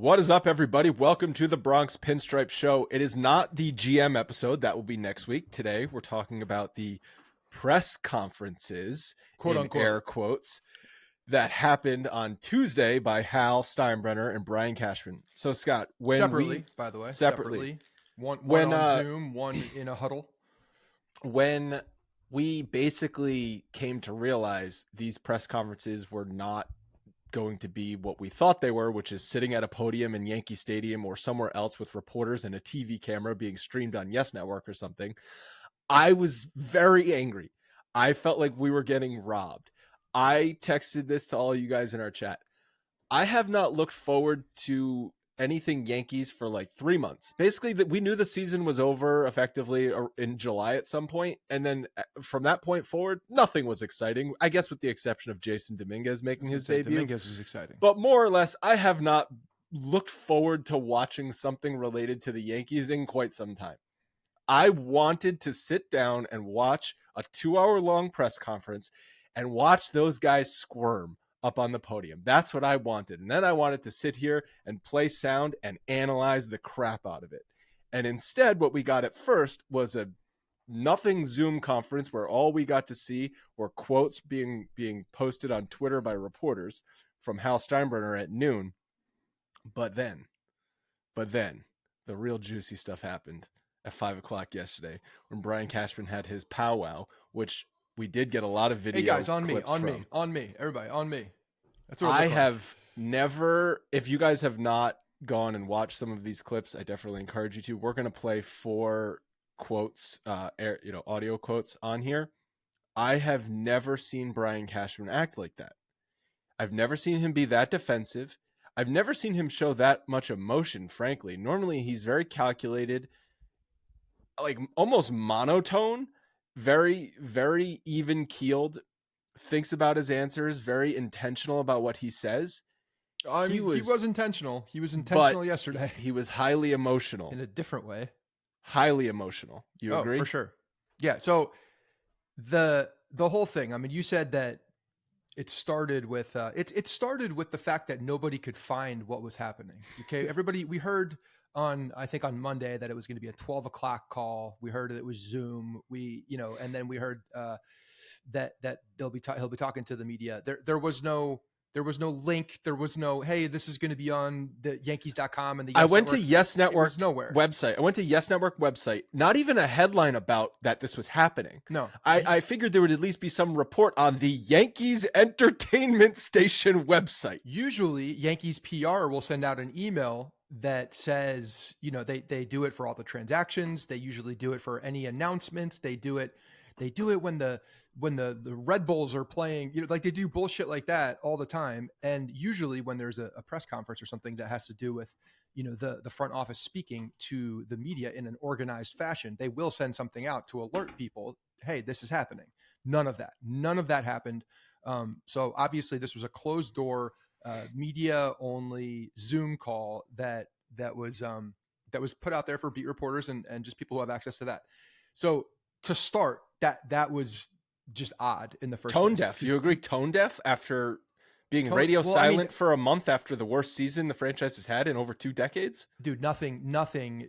What is up, everybody? Welcome to the Bronx Pinstripes Show. It is not the GM episode. That will be next week. Today, we're talking about the press conferences, quote in unquote, air quotes, that happened on Tuesday by Hal Steinbrenner and Brian Cashman. So, Scott, when separately, by the way, separately. One When, on Zoom, one in a huddle. When we basically came to realize these press conferences were not going to be what we thought they were, which is sitting at a podium in Yankee Stadium or somewhere else with reporters and a TV camera being streamed on Yes Network or something, I was very angry. I felt like we were getting robbed. I texted this to all you guys in our chat. I have not looked forward to anything Yankees for like 3 months. Basically, that we knew the season was over effectively in July at some point, and then from that point forward, nothing was exciting. I guess with the exception of Jason Dominguez making his debut. Dominguez was exciting, but more or less, I have not looked forward to watching something related to the Yankees in quite some time. I wanted to sit down and watch a 2-hour-long press conference and watch those guys squirm up on the podium. That's what I wanted. And then I wanted to sit here and play sound and analyze the crap out of it. And instead, what we got at first was a nothing Zoom conference where all we got to see were quotes being posted on Twitter by reporters from Hal Steinbrenner at noon. But then the real juicy stuff happened at 5 o'clock yesterday when Brian Cashman had his powwow, which we did get a lot of video. Hey guys, on me, everybody, on me. That's what I have never. If you guys have not gone and watched some of these clips, I definitely encourage you to. We're going to play 4 quotes, audio quotes on here. I have never seen Brian Cashman act like that. I've never seen him be that defensive. I've never seen him show that much emotion, frankly. Normally, he's very calculated, like almost monotone. Very, very even keeled, thinks about his answers, very intentional about what he says. He was intentional. He was intentional yesterday. He was highly emotional. In a different way. Highly emotional. You agree? For sure. Yeah. So the whole thing, I mean, you said that it started with it started with the fact that nobody could find what was happening. Okay. Everybody, we heard I think on Monday that it was going to be a 12 o'clock call. We heard it was Zoom. And then we heard that he'll be talking to the media. There was no link. There was no, hey, this is going to be on the Yankees.com and the I went to Yes Network website. I went to Yes Network website. Not even a headline about that this was happening. No. I figured there would at least be some report on the Yankees Entertainment Station website. Usually Yankees PR will send out an email that says, they do it for all the transactions. They usually do it for any announcements. They do it when the Red Bulls are playing, like they do bullshit like that all the time. And usually when there's a press conference or something that has to do with, the front office speaking to the media in an organized fashion, they will send something out to alert people. Hey, this is happening. None of that happened. So obviously this was a closed door, media only Zoom call that was put out there for beat reporters and just people who have access to that. So to start, that was just odd in the first tone place. Deaf. You agree? Tone deaf after being radio silent for a month after the worst season the franchise has had in over 2 decades? Dude, nothing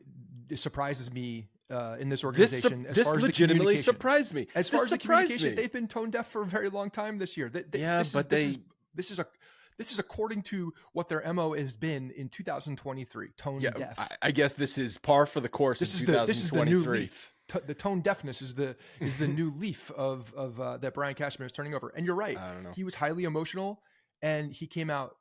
surprises me in this organization. This legitimately surprised me. As far as the communication, they've been tone deaf for a very long time this year. This is according to what their MO has been in 2023. Tone deaf. I guess this is par for the course. This is the new leaf. The tone deafness is the new leaf of that Brian Cashman is turning over. And you're right. I don't know. He was highly emotional, and he came out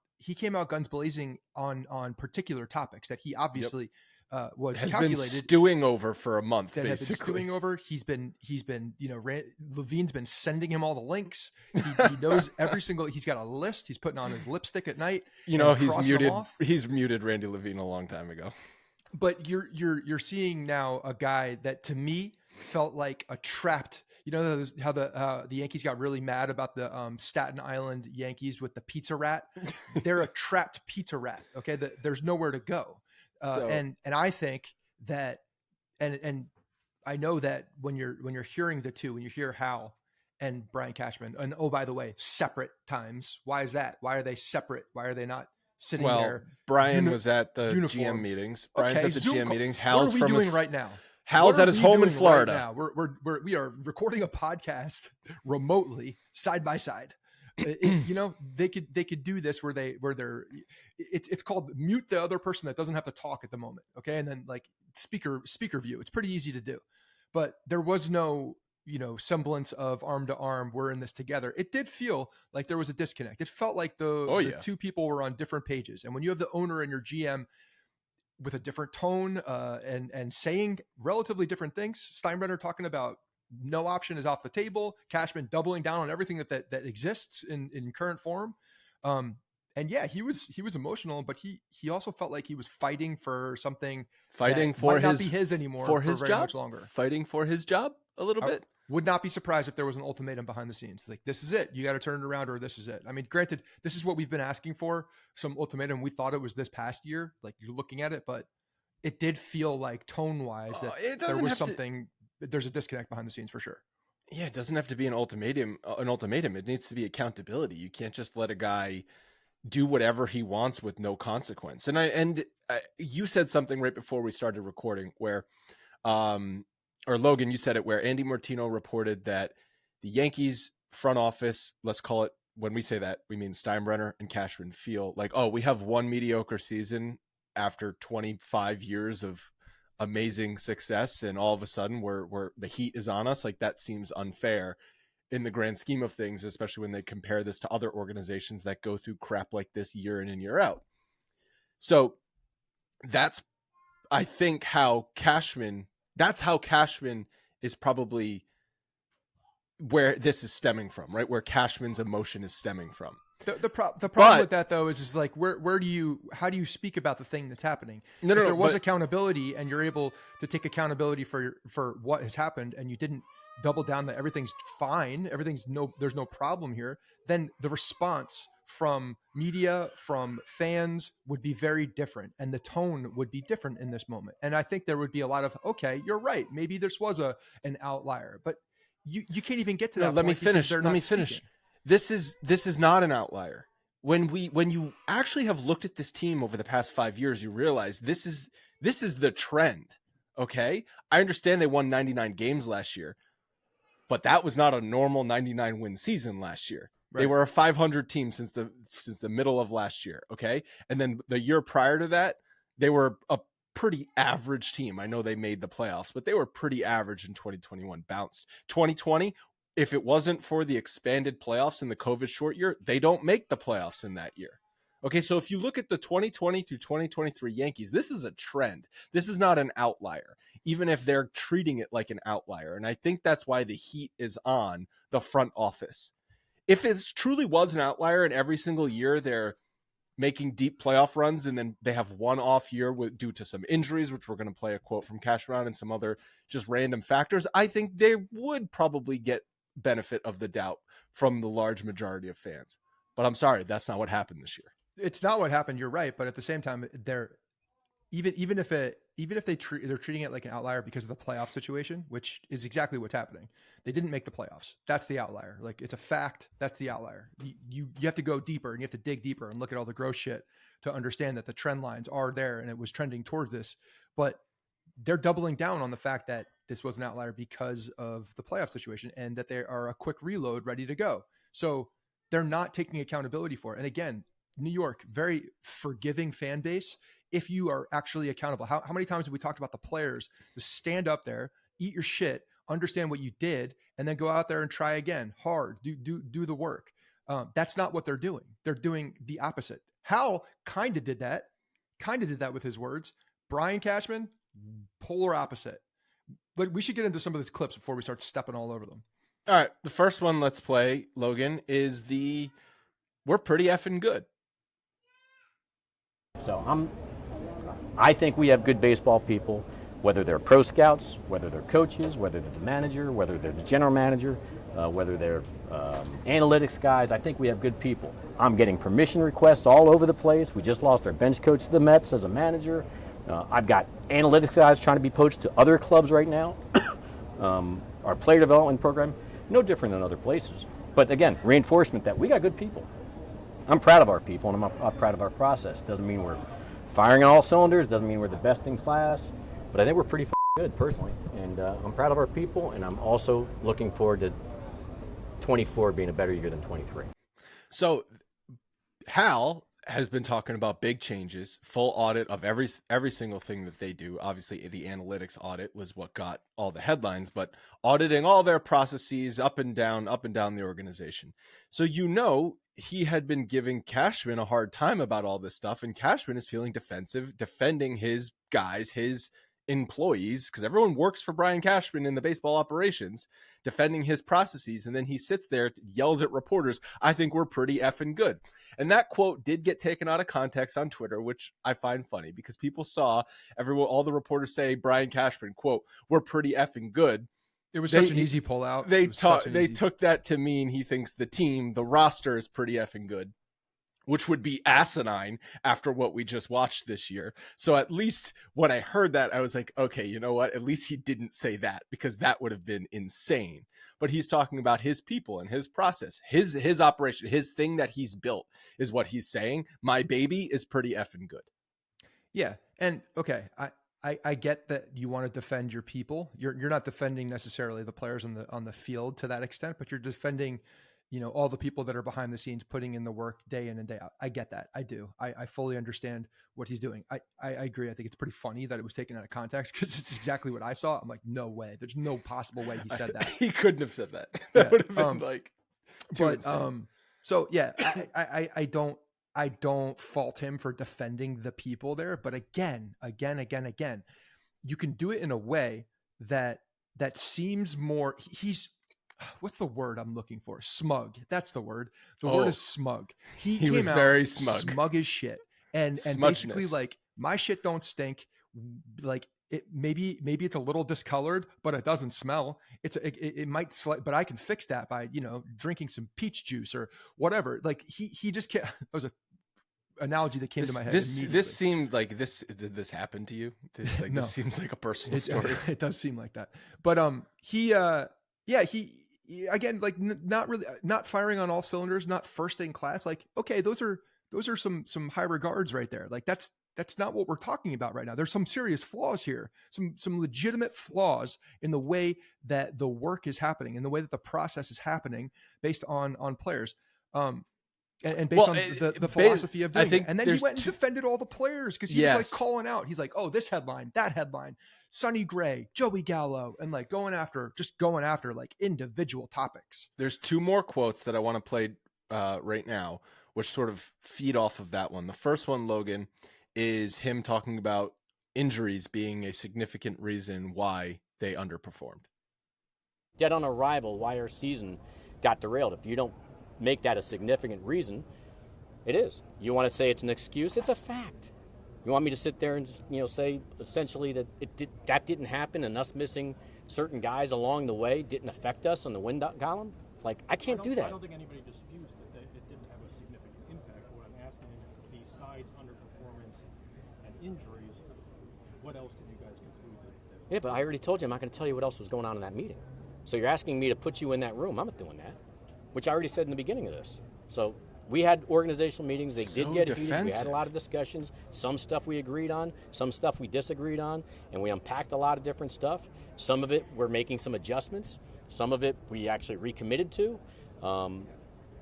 guns blazing on particular topics that he obviously has been stewing over for a month. That has been stewing over. He's been Levine's been sending him all the links. He knows every single. He's got a list. He's putting on his lipstick at night. He's muted Randy Levine a long time ago. But you're seeing now a guy that to me felt like a trapped. You know how the Yankees got really mad about the Staten Island Yankees with the pizza rat. They're a trapped pizza rat. Okay, there's nowhere to go. And I think that, and I know that when you're hearing the two, when you hear Hal and Brian Cashman, and oh, by the way, separate times. Why is that? Why are they separate? Why are they not sitting there. Brian was at the uniform. GM meetings. Brian's at the Zoom GM meetings. What are we doing right now? Hal's at his home in Florida. Right we are recording a podcast remotely, side by side. They could do this where they're it's called mute the other person that doesn't have to talk at the moment. Okay. And then like speaker view. It's pretty easy to do, but there was no, semblance of arm to arm. We're in this together. It did feel like there was a disconnect. It felt like the two people were on different pages. And when you have the owner and your GM with a different tone and saying relatively different things, Steinbrenner talking about no option is off the table, Cashman doubling down on everything that exists in current form. And yeah, he was emotional, but he also felt like he was fighting for something, fighting for might not be his anymore for his job, much longer. Fighting for his job a little bit. Would not be surprised if there was an ultimatum behind the scenes. Like, this is it. You got to turn it around, or this is it. I mean, granted, this is what we've been asking for, some ultimatum. We thought it was this past year, like you're looking at it, but it did feel like tone-wise that there was something. There's a disconnect behind the scenes for sure. Yeah, it doesn't have to be an ultimatum. It needs to be accountability. You can't just let a guy do whatever he wants with no consequence. And you said something right before we started recording where, or Logan, you said it, where Andy Martino reported that the Yankees front office, let's call it, when we say that, we mean Steinbrenner and Cashman, feel like, oh, we have one mediocre season after 25 years of amazing success, and all of a sudden we're the heat is on us. Like, that seems unfair in the grand scheme of things, especially when they compare this to other organizations that go through crap like this year in and year out. So that's, I think, how Cashman is probably where this is stemming from, right? Where Cashman's emotion is stemming from. The problem with that, though, is like, how do you speak about the thing that's happening? If there was accountability and you're able to take accountability for what has happened, and you didn't double down that everything's fine, there's no problem here, then the response from media, from fans would be very different, and the tone would be different in this moment. And I think there would be a lot of, okay, you're right, maybe this was an outlier, but you can't even get to that. Let me finish. This is not an outlier. When you actually have looked at this team over the past 5 years, you realize this is the trend. Okay, I understand they won 99 games last year, but that was not a normal 99 win season last year. Right. They were a 500 team since the middle of last year. Okay, and then the year prior to that, they were a pretty average team. I know they made the playoffs, but they were pretty average in 2021. Bounced 2020. If it wasn't for the expanded playoffs in the COVID short year, they don't make the playoffs in that year. Okay, so if you look at the 2020 through 2023 Yankees, this is a trend. This is not an outlier, even if they're treating it like an outlier. And I think that's why the heat is on the front office. If it truly was an outlier and every single year they're making deep playoff runs and then they have one off year due to some injuries, which we're going to play a quote from Cashman and some other just random factors, I think they would probably get benefit of the doubt from the large majority of fans. But I'm sorry, that's not what happened this year. It's not what happened. You're right, but at the same time, they're even if they're treating it like an outlier because of the playoff situation, which is exactly what's happening. They didn't make the playoffs. That's the outlier. Like, it's a fact. That's the outlier. You have to go deeper, and you have to dig deeper and look at all the gross shit to understand that the trend lines are there and it was trending towards this. But they're doubling down on the fact that this was an outlier because of the playoff situation and that they are a quick reload ready to go. So they're not taking accountability for it. And again, New York, very forgiving fan base. If you are actually accountable, how many times have we talked about the players to stand up there, eat your shit, understand what you did, and then go out there and try again, hard, do the work. That's not what they're doing. They're doing the opposite. Hal kind of did that with his words. Brian Cashman, polar opposite. But we should get into some of these clips before we start stepping all over them. All right. The first one let's play, Logan, is we're pretty effing good. So I think we have good baseball people, whether they're pro scouts, whether they're coaches, whether they're the manager, whether they're the general manager, whether they're analytics guys. I think we have good people. I'm getting permission requests all over the place. We just lost our bench coach to the Mets as a manager. I've got analytics guys trying to be poached to other clubs right now. Our player development program, no different than other places. But again, reinforcement that we got good people. I'm proud of our people, and I'm proud of our process. Doesn't mean we're firing on all cylinders. Doesn't mean we're the best in class, but I think we're pretty good personally. And I'm proud of our people, and I'm also looking forward to 24 being a better year than 23. So Hal has been talking about big changes, full audit of every single thing that they do. Obviously, the analytics audit was what got all the headlines, but auditing all their processes up and down the organization. So he had been giving Cashman a hard time about all this stuff, and Cashman is feeling defensive, defending his guys, his employees, because everyone works for Brian Cashman in the baseball operations, defending his processes. And then he sits there, yells at reporters, "I think we're pretty effing good." And that quote did get taken out of context on Twitter, which I find funny because people saw all the reporters say Brian Cashman, quote, "We're pretty effing good." It was such an easy pull out. They took that to mean he thinks the roster is pretty effing good, which would be asinine after what we just watched this year. So at least when I heard that, I was like, okay, you know what? At least he didn't say that, because that would have been insane. But he's talking about his people and his process, his operation, his thing that he's built is what he's saying. My baby is pretty effing good. Yeah. And okay, I get that you want to defend your people. You're not defending necessarily the players on the field to that extent, but you're defending, all the people that are behind the scenes putting in the work day in and day out. I get that. I do. I fully understand what he's doing. I agree. I think it's pretty funny that it was taken out of context, because it's exactly what I saw. I'm like, no way. There's no possible way he said that. He couldn't have said that. That would have been so yeah, I don't fault him for defending the people there, but again, you can do it in a way that seems more, what's the word I'm looking for? Smug. That's the word. The word is smug. He came was out very smug as shit. And basically, like, my shit don't stink. Like, maybe it's a little discolored, but it doesn't smell. It might, but I can fix that by, drinking some peach juice or whatever. Like, he just can't. That was a analogy that came to my head. This seemed like this. Did this happen to you? No. This seems like a personal story. It does seem like that. But he again, like, not firing on all cylinders, not first in class. Like, okay, those are some high regards right there. Like, that's not what we're talking about right now. There's some serious flaws here, some legitimate flaws in the way that the work is happening, in the way that the process is happening based on players. And based on the philosophy of doing it. And then he went and defended all the players, because he was like calling out. He's like, oh, this headline, that headline, Sonny Gray, Joey Gallo, and like going after like individual topics. There's two more quotes that I want to play right now, which sort of feed off of that one. The first one, Logan, is him talking about injuries being a significant reason why they underperformed. Dead on arrival, why our season got derailed. If you don't make that a significant reason, it is. You want to say it's an excuse? It's a fact. You want me to sit there and say essentially that that didn't happen, and us missing certain guys along the way didn't affect us on the win column? Like, I can't do that. I don't think anybody disputes that it didn't have a significant impact. What I'm asking is, besides underperformance and injuries, what else did you guys conclude? Yeah, but I already told you I'm not going to tell you what else was going on in that meeting. So you're asking me to put you in that room. I'm not doing that, which I already said in the beginning of this. So we had organizational meetings. They did get heated. We had a lot of discussions. Some stuff we agreed on, some stuff we disagreed on, and we unpacked a lot of different stuff. Some of it we're making some adjustments. Some of it we actually recommitted to.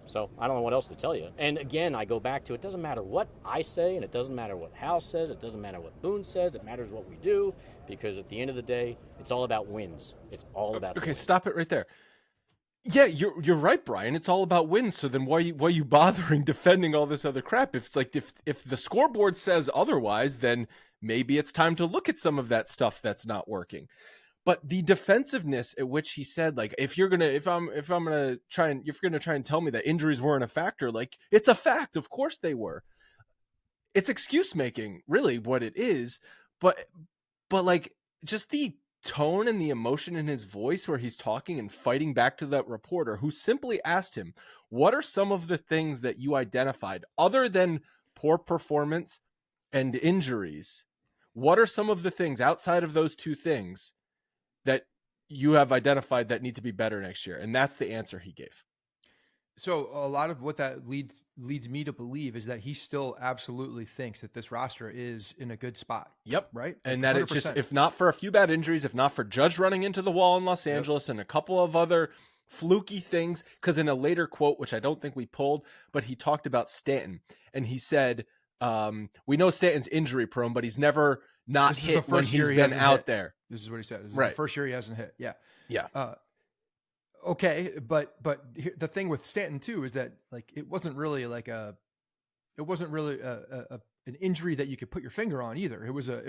So I don't know what else to tell you. And again, I go back to, it doesn't matter what I say, and it doesn't matter what Hal says. It doesn't matter what Boone says. It matters what we do, because at the end of the day, it's all about wins. It's all about Okay, wins. Stop it right there. Yeah, you're right, Brian. It's all about wins. So then why are you bothering defending all this other crap? If it's like, if the scoreboard says otherwise, then maybe it's time to look at some of that stuff that's not working. But the defensiveness at which he said, like, if you're gonna try and tell me that injuries weren't a factor, like, it's a fact. Of course they were. It's excuse making, really, what it is. But like, just the tone and the emotion in his voice where he's talking and fighting back to that reporter who simply asked him, what are some of the things that you identified other than poor performance and injuries? What are some of the things outside of those two things that you have identified that need to be better next year? And that's the answer he gave. So a lot of what that leads me to believe is that he still absolutely thinks that this roster is in a good spot. Yep. Right. And Like that it's just, 100%. if not for a few bad injuries, if not for Judge running into the wall in Los Angeles and a couple of other fluky things, because in a later quote, which I don't think we pulled, but he talked about Stanton and he said, we know Stanton's injury prone, but he's never not hit when he's been out there. This is what he said. This is Right. the first year he hasn't hit. Yeah. Yeah. Okay, but the thing with Stanton too is that like it wasn't really an injury that you could put your finger on either. It was a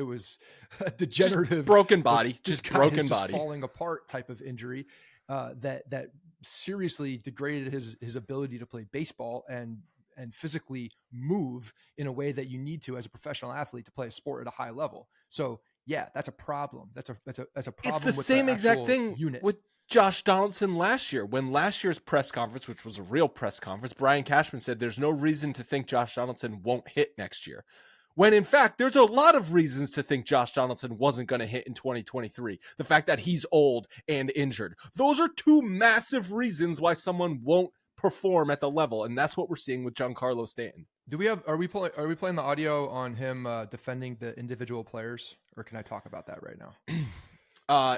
degenerative, just broken body, just broken body, falling apart type of injury that seriously degraded his ability to play baseball and physically move in a way that you need to as a professional athlete to play a sport at a high level. So yeah, that's a problem. That's a problem. It's the same exact thing with Josh Donaldson last year. When last year's press conference, which was a real press conference, Brian Cashman said there's no reason to think Josh Donaldson won't hit next year. When in fact, there's a lot of reasons to think Josh Donaldson wasn't going to hit in 2023. The fact that he's old and injured. Those are two massive reasons why someone won't perform at the level. And that's what we're seeing with Giancarlo Stanton. Are we playing the audio on him defending the individual players, or can I talk about that right now?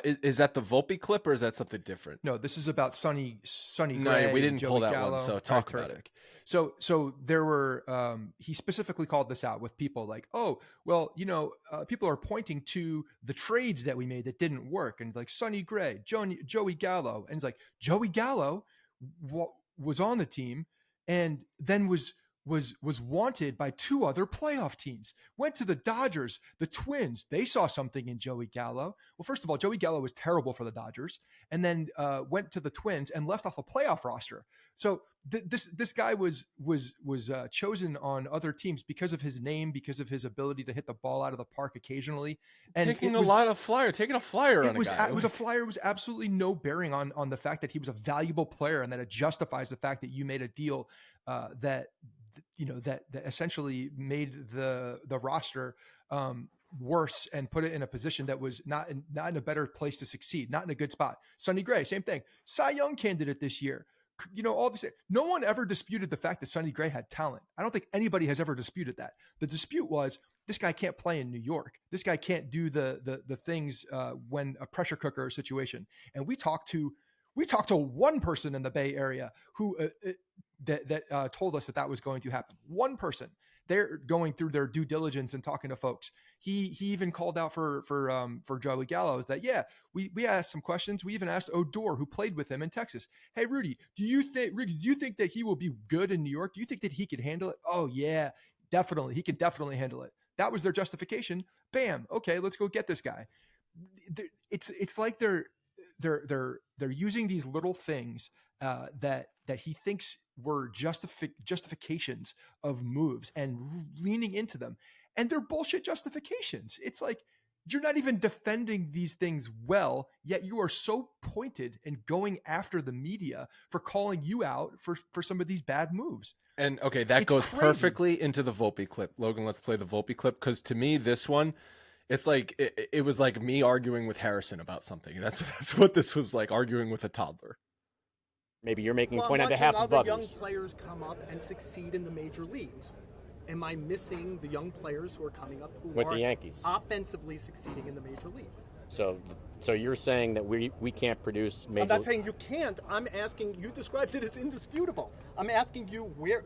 Is that the Volpe clip or is that something different? No, this is about Sonny Gray. No, we didn't Joey pull that Gallo. one, so talk about it. So there were, he specifically called this out with people like, oh, well, people are pointing to the trades that we made that didn't work. And like Sonny Gray, Joey Gallo. And it's like, Joey Gallo was on the team and then was wanted by two other playoff teams, went to the Dodgers, the Twins. They saw something in Joey Gallo. Well, first of all, Joey Gallo was terrible for the Dodgers and then went to the Twins and left off a playoff roster. So this guy was chosen on other teams because of his name, because of his ability to hit the ball out of the park occasionally. And taking a flyer on a guy. It was a flyer. It was absolutely no bearing on the fact that he was a valuable player and that it justifies the fact that you made a deal that essentially made the roster worse and put it in a position that was not in a better place to succeed, not in a good spot. Sonny Gray, same thing. Cy Young candidate this year. Obviously, no one ever disputed the fact that Sonny Gray had talent. I don't think anybody has ever disputed that. The dispute was this guy can't play in New York. This guy can't do the things when a pressure cooker situation. And we talked to one person in the Bay Area who that told us that was going to happen. One person. They're going through their due diligence and talking to folks. He even called out for Joey Gallo that, yeah, we asked some questions. We even asked Odor, who played with him in Texas. Hey, Rudy, do you think that he will be good in New York? Do you think that he could handle it? Oh yeah, definitely. He can definitely handle it. That was their justification. Bam. Okay, let's go get this guy. It's like they're using these little things that he thinks were justifications of moves and leaning into them, and they're bullshit justifications. It's like you're not even defending these things well, yet you are so pointed and going after the media for calling you out for some of these bad moves. And okay, that goes perfectly into the Volpe clip. Logan, let's play the Volpe clip, because to me, this one, it's like it was like me arguing with Harrison about something. That's what this was like, arguing with a toddler. Maybe you're making a point on behalf of others. Young players come up and succeed in the major leagues. Am I missing the young players who are coming up who with are the Yankees offensively succeeding in the major leagues? So you're saying that we can't produce major. I'm not saying you can't. I'm asking. You described it as indisputable. I'm asking you where,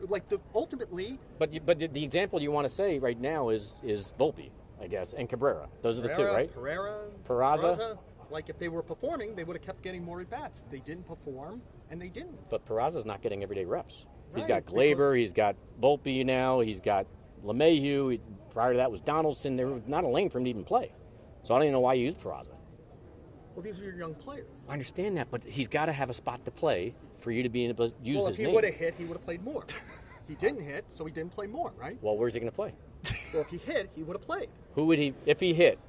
ultimately. But the example you want to say right now is Volpe, I guess, and Cabrera. Those are the two, right? Peraza. Like, if they were performing, they would have kept getting more at-bats. They didn't perform, and they didn't. But Peraza's not getting everyday reps. Right. He's got Glaber, he's got Volpe now, he's got LeMahieu. Prior to that was Donaldson. There was not a lane for him to even play. So I don't even know why you used Peraza. Well, these are your young players. I understand that, but he's got to have a spot to play for you to be able to use his name. Well, if he would have hit, he would have played more. He didn't hit, so he didn't play more, right? Well, where's he going to play? Well, if he hit, he would have played. Who would he, if he hit,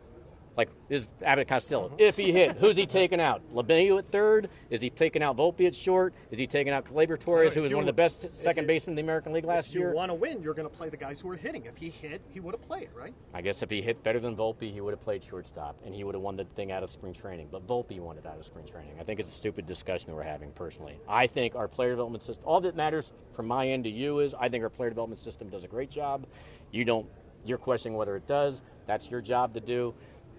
Like, this is Abbott Costello. If he hit, who's he taking out? LeMahieu at third? Is he taking out Volpe at short? Is he taking out Gleyber Torres, who was one of the best second basemen in the American League last year? If you want to win, you're going to play the guys who are hitting. If he hit, he would have played, right? I guess if he hit better than Volpe, he would have played shortstop, and he would have won the thing out of spring training. But Volpe won it out of spring training. I think it's a stupid discussion that we're having, personally. I think our player development system, all that matters from my end to you is I think our player development system does a great job. You're questioning whether it does. That's your job to do.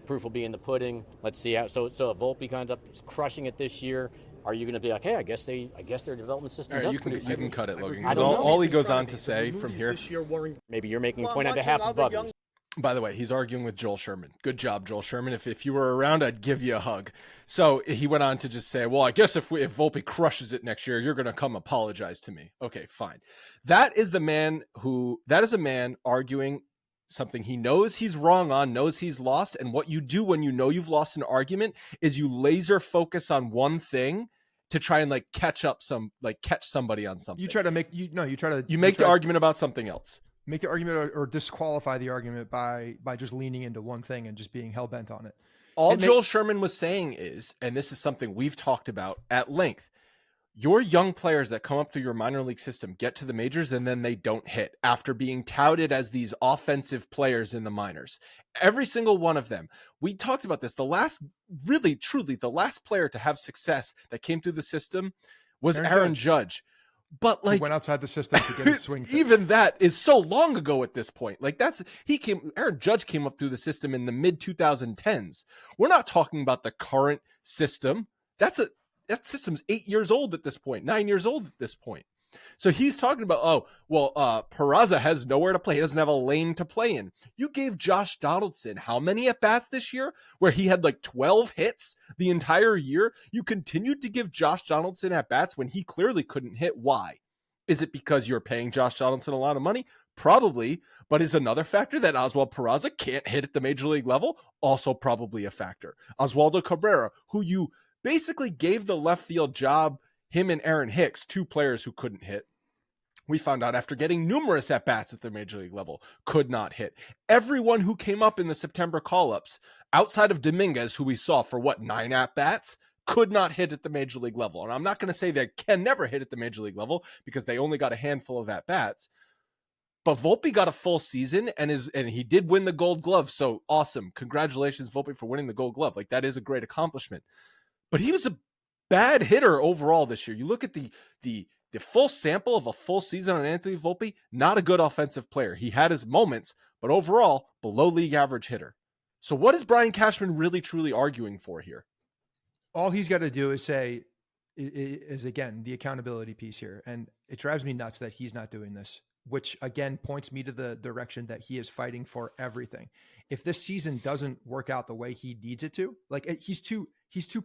Proof will be in the pudding. Let's see how. So if Volpe comes up crushing it this year, are you going to be like, hey, I guess their development system does produce. You can cut it, Logan. I don't know. All he goes on to say from here. Maybe you're making a point on behalf of others. By the way, he's arguing with Joel Sherman. Good job, Joel Sherman. If you were around, I'd give you a hug. So he went on to just say, well, I guess if Volpe crushes it next year, you're going to come apologize to me. Okay, fine. That is a man arguing something he knows he's wrong on, knows he's lost. And what you do when you know you've lost an argument is you laser focus on one thing to try and catch somebody on something. You make the argument about something else. Make the argument or disqualify the argument by just leaning into one thing and just being hell-bent on it. Joel Sherman was saying is, and this is something we've talked about at length, your young players that come up through your minor league system get to the majors and then they don't hit after being touted as these offensive players in the minors. Every single one of them. We talked about this. The last player to have success that came through the system was Aaron Judge. But he went outside the system to get his swing fixed. Even that is so long ago at this point. Aaron Judge came up through the system in the mid 2010s. We're not talking about the current system. That system's 8 years old at this point, 9 years old at this point. So he's talking about, Peraza has nowhere to play. He doesn't have a lane to play in. You gave Josh Donaldson how many at-bats this year where he had 12 hits the entire year? You continued to give Josh Donaldson at-bats when he clearly couldn't hit. Why? Is it because you're paying Josh Donaldson a lot of money? Probably. But is another factor that Oswald Peraza can't hit at the major league level? Also probably a factor. Oswaldo Cabrera, who you basically gave the left field job, him and Aaron Hicks, two players who couldn't hit. We found out after getting numerous at-bats at the major league level, could not hit. Everyone who came up in the September call-ups, outside of Dominguez, who we saw for 9 at-bats, could not hit at the major league level. And I'm not going to say they can never hit at the major league level because they only got a handful of at-bats. But Volpe got a full season and he did win the Gold Glove. So awesome. Congratulations, Volpe, for winning the Gold Glove. That is a great accomplishment. But he was a bad hitter overall this year. You look at the full sample of a full season on Anthony Volpe, not a good offensive player. He had his moments, but overall, below league average hitter. So what is Brian Cashman really truly arguing for here? All he's got to do is say, is again, the accountability piece here. And it drives me nuts that he's not doing this, which again points me to the direction that he is fighting for everything. If this season doesn't work out the way he needs it to, he's too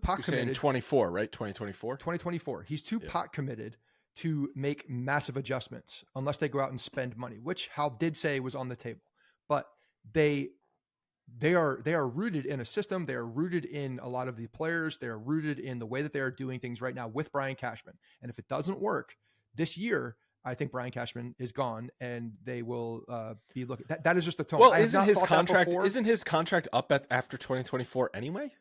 pot committed. 24, right? 2024. He's too pot committed to make massive adjustments unless they go out and spend money, which Hal did say was on the table. But they are rooted in a system. They are rooted in a lot of the players. They are rooted in the way that they are doing things right now with Brian Cashman. And if it doesn't work this year, I think Brian Cashman is gone, and they will be looking. That is just the tone. Well, isn't his contract up after 2024 anyway?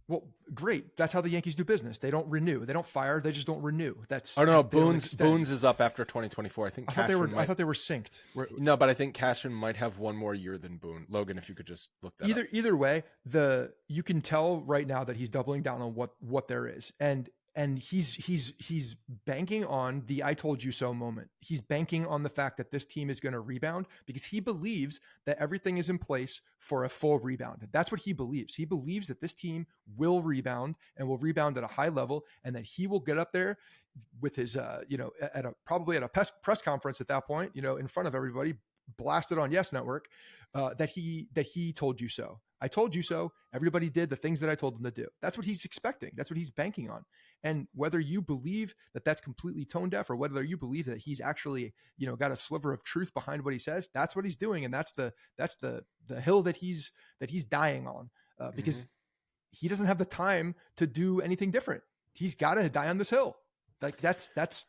Well, great. That's how the Yankees do business. They don't renew. They don't fire. They just don't renew. Boons is up after 2024. I thought they were synced. No, but I think Cashman might have one more year than Boone. Logan, if you could just look that up. Either way, you can tell right now that he's doubling down on what there is, and he's banking on the "I told you so" moment. He's banking on the fact that this team is going to rebound because he believes that everything is in place for a full rebound. That's what he believes. He believes that this team will rebound and will rebound at a high level, and that he will get up there with his, probably at a press conference at that point, in front of everybody, blasted on Yes Network, that he told you so. I told you so. Everybody did the things that I told them to do. That's what he's expecting. That's what he's banking on. And whether you believe that that's completely tone deaf, or whether you believe that he's actually, got a sliver of truth behind what he says, that's what he's doing. And that's the hill that he's dying on, because he doesn't have the time to do anything different. He's got to die on this hill. That's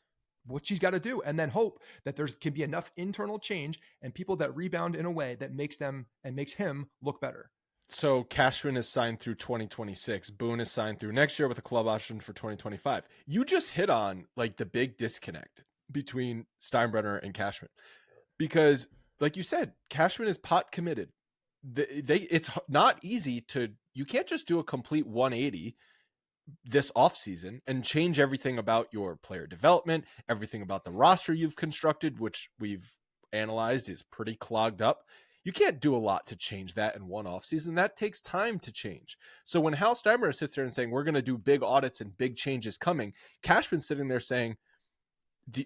what she's got to do, and then hope that there can be enough internal change and people that rebound in a way that makes them and makes him look better. So Cashman is signed through 2026. Boone is signed through next year with a club option for 2025. You just hit on like the big disconnect between Steinbrenner and Cashman, because like you said, Cashman is pot committed. It's not easy you can't just do a complete 180 this offseason and change everything about your player development, everything about the roster you've constructed, which we've analyzed is pretty clogged up. You can't do a lot to change that in one offseason. That takes time to change. So when Hal Steinbrenner sits there and saying, we're going to do big audits and big changes coming, Cashman's sitting there saying,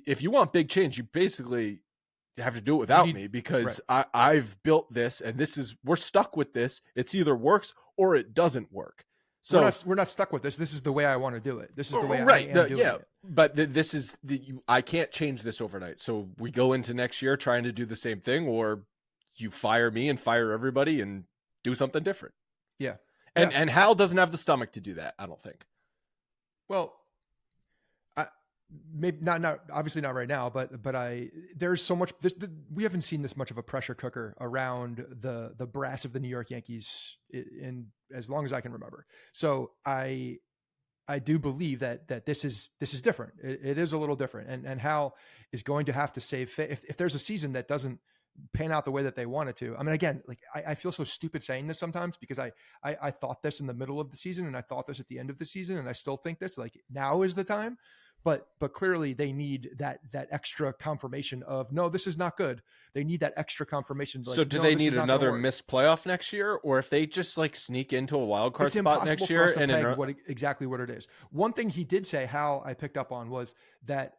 if you want big change, you basically have to do it without me, because right. I've built this and we're stuck with this. It's either works or it doesn't work. So we're not stuck with this. This is the way I want to do it. This is the way I am doing it. But this is I can't change this overnight. So we go into next year trying to do the same thing, or you fire me and fire everybody and do something different. Yeah. And Hal doesn't have the stomach to do that, I don't think. Well, maybe not obviously not right now, but there's so much we haven't seen this much of a pressure cooker around the brass of the New York Yankees in as long as I can remember. So I do believe that this is different. It is a little different, and Hal is going to have to save face if there's a season that doesn't pan out the way that they want it to. I mean, again, like I feel so stupid saying this sometimes, because I thought this in the middle of the season and I thought this at the end of the season, and I still think this, like, now is the time. But clearly they need that extra confirmation of, no, this is not good. They need that extra confirmation. Like, so do they need another missed playoff next year? Or if they just like sneak into a wild card spot next year? And exactly what it is. One thing he did say, Hal, I picked up on, was that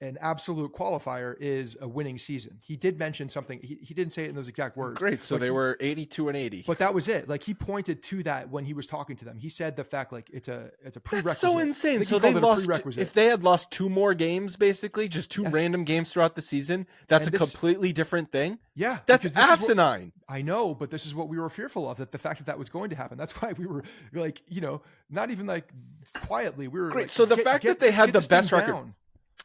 an absolute qualifier is a winning season. He did mention something. He didn't say it in those exact words. Great. So they were 82 and 80. But that was it. Like, he pointed to that when he was talking to them. He said the fact, like, it's a prerequisite. That's so insane. So they lost, if they had lost 2 more games, basically just 2 random games throughout the season, that's a completely different thing. Yeah. That's asinine. I know, but this is what we were fearful of, that the fact that was going to happen. That's why we were like, not even like quietly. We were great. Like, so the fact that they had the best record. Down.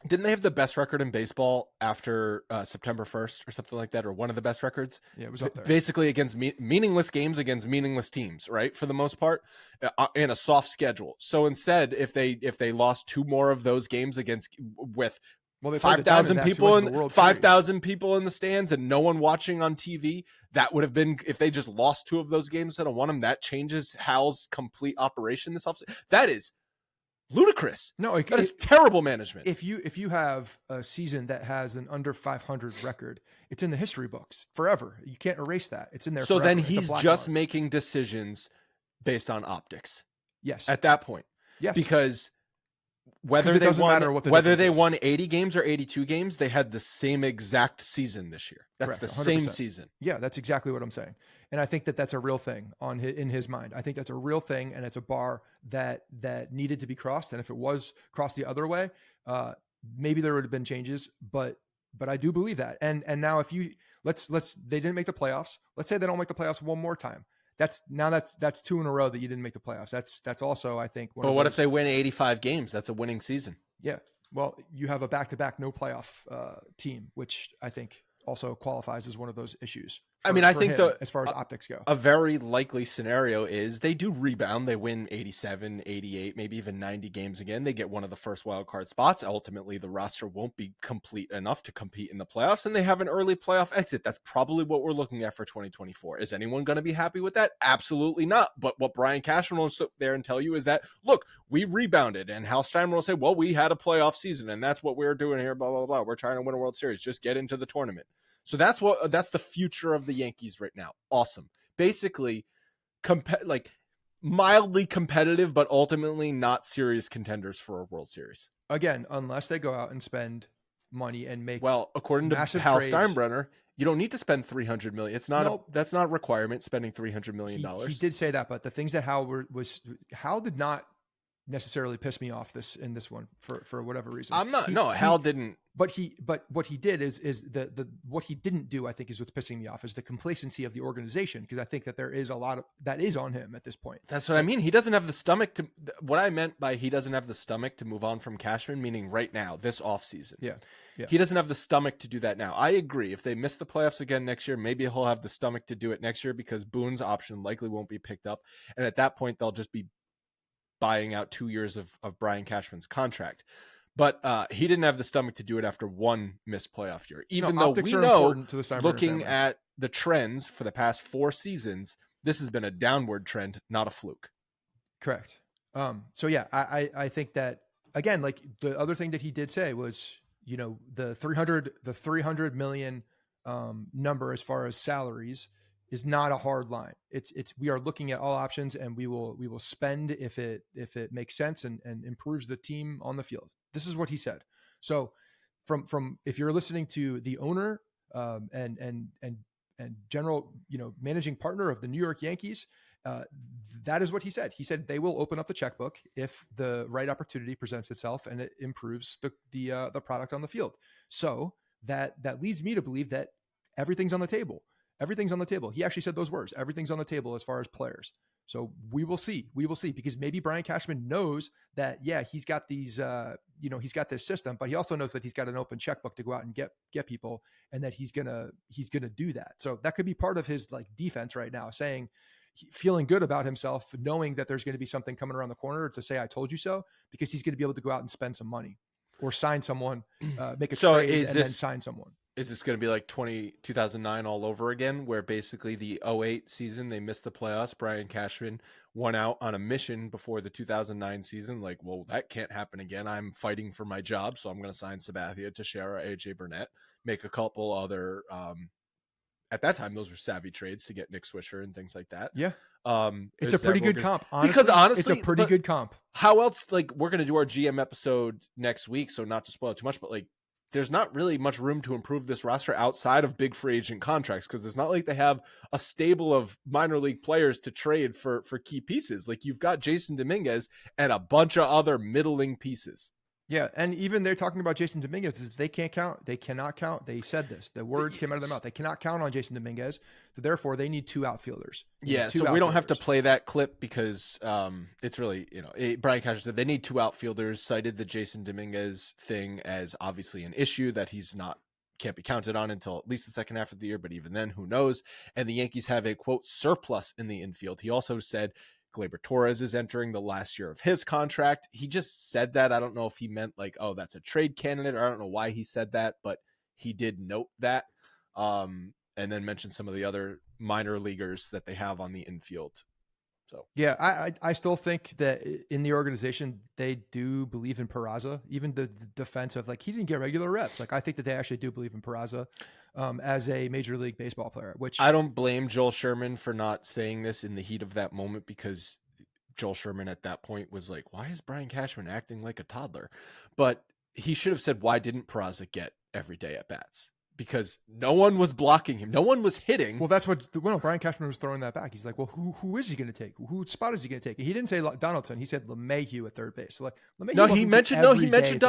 Didn't they have the best record in baseball after September 1st or something like that, or one of the best records? Yeah, it was up there. Basically against meaningless games against meaningless teams, right? For the most part, in a soft schedule. So instead, if they lost 2 more of those games with 5,000 people in 5,000 people in the stands and no one watching on TV, that would have been, if they just lost 2 of those games instead of 1 of them, that changes Hal's complete operation this offseason. That is ludicrous. No, that is terrible management. If you have a season that has an under 500 record, it's in the history books forever. You can't erase that. It's in there. So forever. Then he's just making decisions based on optics. Yes. At that point. Yes. Because whether they won 80 games or 82 games, they had the same exact season this year. That's correct, the 100%. Same season. Yeah, that's exactly what I'm saying. And I think that that's a real thing in his mind. I think that's a real thing, and it's a bar that needed to be crossed. And if it was crossed the other way, maybe there would have been changes. But I do believe that. And now if you they didn't make the playoffs. Let's say they don't make the playoffs one more time. That's 2 in a row that you didn't make the playoffs. That's also, I think. But what if they win 85 games? That's a winning season. Yeah. Well, you have a back-to-back no playoff team, which I think also qualifies as one of those issues. I think as far as optics go, a very likely scenario is they do rebound. They win 87, 88, maybe even 90 games again. They get one of the first wild card spots. Ultimately, the roster won't be complete enough to compete in the playoffs, and they have an early playoff exit. That's probably what we're looking at for 2024. Is anyone going to be happy with that? Absolutely not. But what Brian Cashman will sit there and tell you is that, look, we rebounded, and Hal Steinbrenner will say, well, we had a playoff season, and that's what we're doing here, blah, blah, blah. We're trying to win a World Series. Just get into the tournament. So that's the future of the Yankees right now. Awesome. Basically, mildly competitive, but ultimately not serious contenders for a World Series. Again, unless they go out and spend money and make according to Hal Steinbrenner, you don't need to spend $300 million. That's not a requirement. Spending $300 million. He did say that, but the things that Hal did not necessarily piss me off in this one for whatever reason. I'm not. Hal didn't. But what he did is the what he didn't do, I think, is what's pissing me off, is the complacency of the organization, because I think that there is a lot of that is on him at this point. That's what I mean. He doesn't have the stomach to. What I meant by he doesn't have the stomach to move on from Cashman, meaning right now, this offseason. Yeah. He doesn't have the stomach to do that now. I agree. If they miss the playoffs again next year, maybe he'll have the stomach to do it next year, because Boone's option likely won't be picked up, and at that point, they'll just be buying out 2 years of Brian Cashman's contract. But he didn't have the stomach to do it after one missed playoff year. Even though we know, looking at the trends for the past 4 seasons, this has been a downward trend, not a fluke. Correct. So yeah, I think that, again, like the other thing that he did say was, you know, the 300 million number as far as salaries is not a hard line. We are looking at all options, and we will spend if it makes sense and improves the team on the field. This is what he said. So from if you're listening to the owner and general, you know, managing partner of the New York Yankees, that is what he said. He said they will open up the checkbook if the right opportunity presents itself and it improves the product on the field. So that leads me to believe that everything's on the table. Everything's on the table. He actually said those words. Everything's on the table as far as players. So we will see. We will see, because maybe Brian Cashman knows that, yeah, he's got these, he's got this system, but he also knows that he's got an open checkbook to go out and get people, and that he's gonna do that. So that could be part of his like defense right now, feeling good about himself, knowing that there's going to be something coming around the corner to say, I told you so, because he's going to be able to go out and spend some money or sign someone, make a trade and then sign someone. Is this going to be like 2009 all over again, where basically the 2008 season, they missed the playoffs? Brian Cashman went out on a mission before the 2009 season. Like, well, that can't happen again. I'm fighting for my job, so I'm going to sign Sabathia, Teixeira, AJ Burnett, make a couple other, at that time, those were savvy trades to get Nick Swisher and things like that. Yeah. It's a pretty good comp. Honestly, because honestly, it's a pretty good comp. How else, like, we're going to do our GM episode next week, so not to spoil it too much, but like, there's not really much room to improve this roster outside of big free agent contracts, because it's not like they have a stable of minor league players to trade for key pieces. Like, you've got Jason Dominguez and a bunch of other middling pieces. Yeah, and even they're talking about Jason Dominguez. They can't count. They cannot count. They said this. The words came out of their mouth. They cannot count on Jason Dominguez. So therefore, they need 2 outfielders. We don't have to play that clip, because it's really, Brian Cashman said they need 2 outfielders, cited the Jason Dominguez thing as obviously an issue that can't be counted on until at least the second half of the year. But even then, who knows? And the Yankees have a, quote, surplus in the infield. He also said Gleyber Torres is entering the last year of his contract. He just said that. I don't know if he meant like, oh, that's a trade candidate, or I don't know why he said that, but he did note that. And then mentioned some of the other minor leaguers that they have on the infield. So yeah, I still think that in the organization, they do believe in Peraza, even the defense of like, he didn't get regular reps. Like, I think that they actually do believe in Peraza as a Major League Baseball player, which I don't blame Joel Sherman for not saying this in the heat of that moment, because Joel Sherman at that point was like, why is Brian Cashman acting like a toddler? But he should have said, why didn't Peraza get every day at bats? Because no one was blocking him. No one was hitting. Well, that's what Brian Cashman was throwing that back. He's like, well, who is he going to take? Whose spot is he going to take? He didn't say Donaldson. He said LeMahieu at third base. So like, he mentioned Donaldson. He mentioned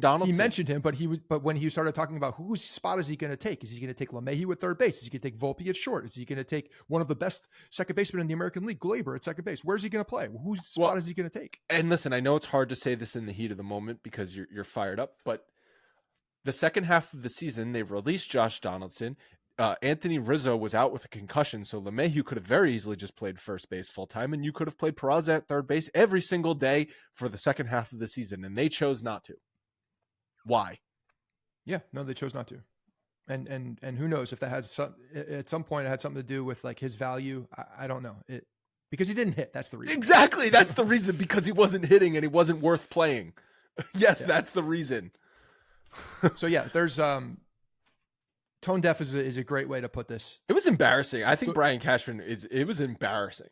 Donaldson. He mentioned him, but when he started talking about whose spot is he going to take? Is he going to take LeMahieu at third base? Is he going to take Volpe at short? Is he going to take one of the best second basemen in the American League, Gleyber, at second base? Where's he going to play? Whose spot is he going to take? And listen, I know it's hard to say this in the heat of the moment because you're fired up, but the second half of the season, they've released Josh Donaldson. Anthony Rizzo was out with a concussion, so LeMahieu could have very easily just played first base full time, and you could have played Peraza at third base every single day for the second half of the season, and they chose not to. Why? Yeah, no, they chose not to. And who knows if that had at some point it had something to do with like his value. I don't know. Because he didn't hit. That's the reason. Exactly, that's the reason. Because he wasn't hitting and he wasn't worth playing. Yes, yeah. That's the reason. So yeah, there's tone deaf is a great way to put this. It was embarrassing. I think Brian Cashman it was embarrassing.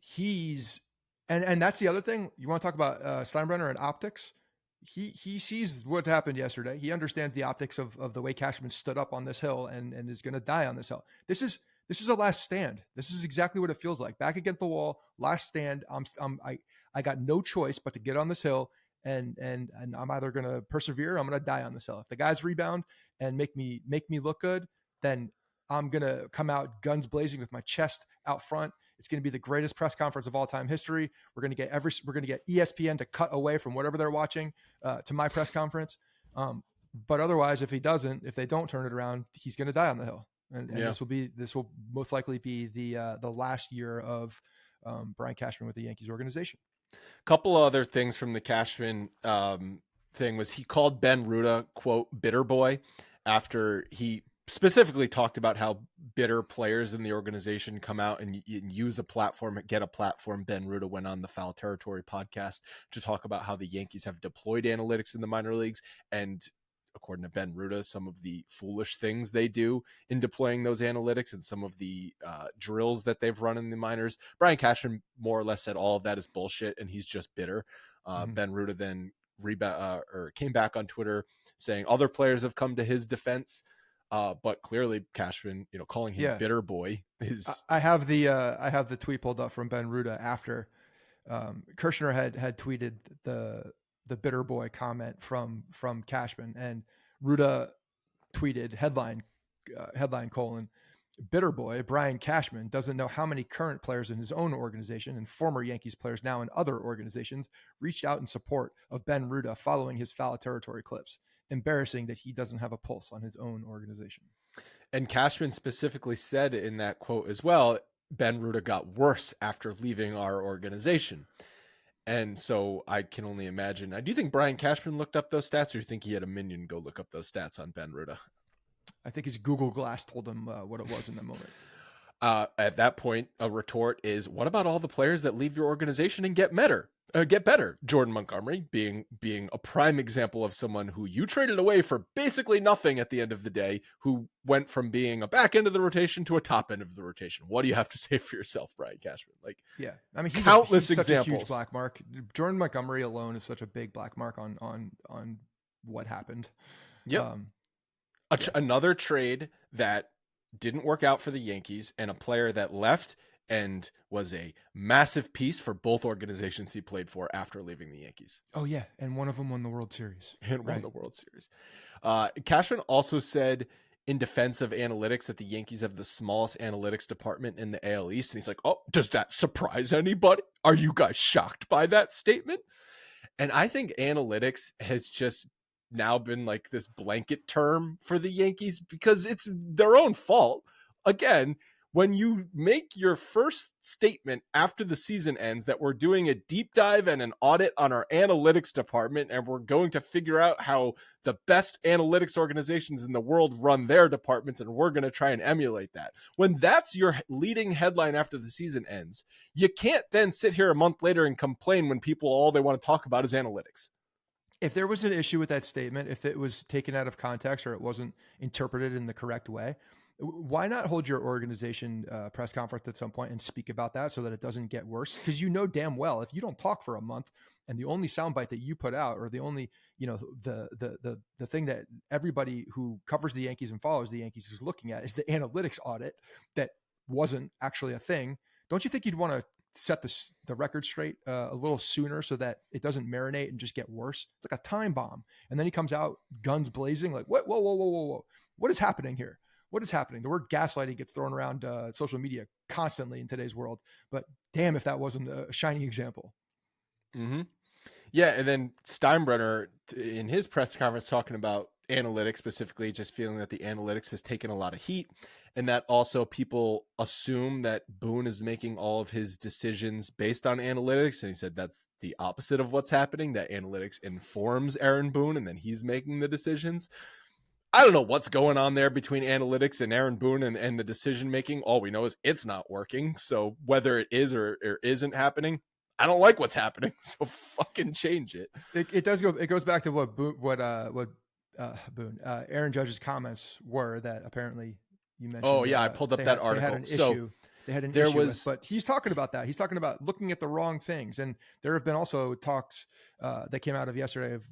He's and that's the other thing. You want to talk about Steinbrenner and optics? He sees what happened yesterday. He understands the optics of the way Cashman stood up on this hill and is going to die on this hill. This is a last stand. This is exactly what it feels like. Back against the wall, last stand. I got no choice but to get on this hill, and I'm either going to persevere or I'm going to die on this hill. If the guys rebound and make me look good, then I'm going to come out guns blazing with my chest out front. It's going to be the greatest press conference of all time history. We're going to get ESPN to cut away from whatever they're watching to my press conference. But otherwise, if they don't turn it around, he's going to die on the hill. And this will most likely be the last year of Brian Cashman with the Yankees organization. A couple of other things from the Cashman thing was he called Ben Ruda, quote, bitter boy, after he specifically talked about how bitter players in the organization come out and use a platform, get a platform. Ben Ruda went on the Foul Territory podcast to talk about how the Yankees have deployed analytics in the minor leagues, and according to Ben Ruda, some of the foolish things they do in deploying those analytics and some of the drills that they've run in the minors. Brian Cashman more or less said all of that is bullshit and he's just bitter. Ben Ruda then came back on Twitter saying other players have come to his defense, but clearly Cashman, calling him bitter boy is. I have the tweet pulled up from Ben Ruda after Kirshner had tweeted the bitter boy comment from Cashman, and Ruda tweeted headline colon, bitter boy Brian Cashman doesn't know how many current players in his own organization and former Yankees players now in other organizations reached out in support of Ben Ruda following his Foul Territory clips. Embarrassing that he doesn't have a pulse on his own organization. And Cashman specifically said in that quote as well, Ben Ruda got worse after leaving our organization. And so I can only imagine. Do you think Brian Cashman looked up those stats, or do you think he had a minion go look up those stats on Ben Ruda? I think his Google Glass told him what it was in the moment. At that point, a retort is, what about all the players that leave your organization and get better? Jordan Montgomery being a prime example of someone who you traded away for basically nothing at the end of the day, who went from being a back end of the rotation to a top end of the rotation. What do you have to say for yourself, Brian Cashman? He's countless he's examples. Such a huge black mark. Jordan Montgomery alone is such a big black mark on what happened. Yep. Another trade that didn't work out for the Yankees, and a player that left and was a massive piece for both organizations he played for after leaving the Yankees. Oh yeah, and one of them won the World Series. Won the World Series. Cashman also said in defense of analytics that the Yankees have the smallest analytics department in the AL East, and he's like, "Oh, does that surprise anybody? Are you guys shocked by that statement?" And I think analytics has just now been like this blanket term for the Yankees because it's their own fault. Again, when you make your first statement after the season ends that we're doing a deep dive and an audit on our analytics department, and we're going to figure out how the best analytics organizations in the world run their departments, and we're going to try and emulate that. When that's your leading headline after the season ends, you can't then sit here a month later and complain when people all they want to talk about is analytics. If there was an issue with that statement, if it was taken out of context or it wasn't interpreted in the correct way, why not hold your organization press conference at some point and speak about that so that it doesn't get worse? Because damn well, if you don't talk for a month and the only soundbite that you put out, or the only, the thing that everybody who covers the Yankees and follows the Yankees is looking at is the analytics audit that wasn't actually a thing, don't you think you'd want to set the record straight a little sooner so that it doesn't marinate and just get worse? It's like a time bomb. And then he comes out guns blazing like, what? Whoa. What is happening here? What is happening? The word gaslighting gets thrown around social media constantly in today's world, but damn if that wasn't a shining example. Mm-hmm. Yeah, and then Steinbrenner in his press conference talking about analytics, specifically just feeling that the analytics has taken a lot of heat, and that also people assume that Boone is making all of his decisions based on analytics, and he said that's the opposite of what's happening, that analytics informs Aaron Boone and then he's making the decisions. I don't know what's going on there between analytics and Aaron Boone and the decision making. All we know is it's not working. So whether it is or isn't happening, I don't like what's happening. So fucking change it. It does go. It goes back to what Aaron Judge's comments were, that apparently you mentioned. Oh yeah, I pulled up that article. They had an issue. They had an issue with, but he's talking about that. He's talking about looking at the wrong things. And there have been also talks that came out of yesterday of,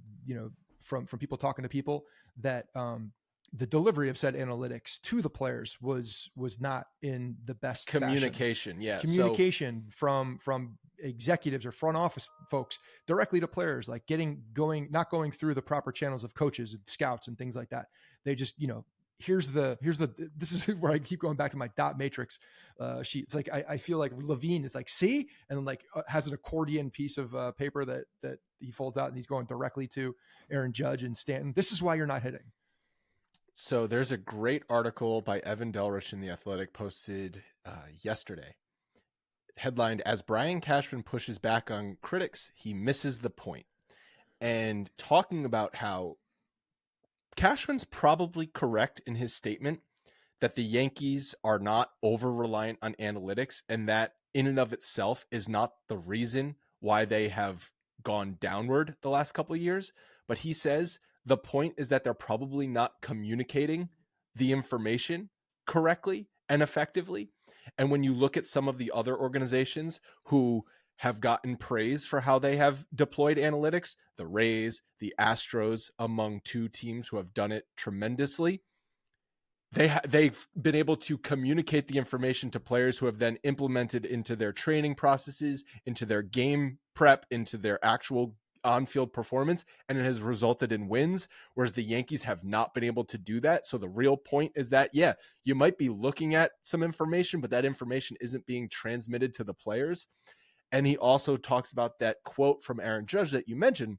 from people talking to people, that the delivery of said analytics to the players was not in the best communication. fashion. Yeah, communication from executives or front office folks directly to players, like not going through the proper channels of coaches and scouts and things like that. They just, this is where I keep going back to my dot matrix sheet. It's like, I feel like Levine is like, see, and then like has an accordion piece of paper that he folds out, and he's going directly to Aaron Judge and Stanton. This is why you're not hitting. So there's a great article by Evan Delrich in The Athletic posted yesterday, headlined, "As Brian Cashman pushes back on critics, he misses the point," and talking about how Cashman's probably correct in his statement that the Yankees are not over-reliant on analytics, and that in and of itself is not the reason why they have gone downward the last couple of years. But he says the point is that they're probably not communicating the information correctly and effectively. And when you look at some of the other organizations who have gotten praise for how they have deployed analytics, the Rays, the Astros, among two teams who have done it tremendously, they've been able to communicate the information to players who have then implemented into their training processes, into their game prep, into their actual on-field performance, and it has resulted in wins, whereas the Yankees have not been able to do that. So the real point is that, yeah, you might be looking at some information, but that information isn't being transmitted to the players. And he also talks about that quote from Aaron Judge that you mentioned,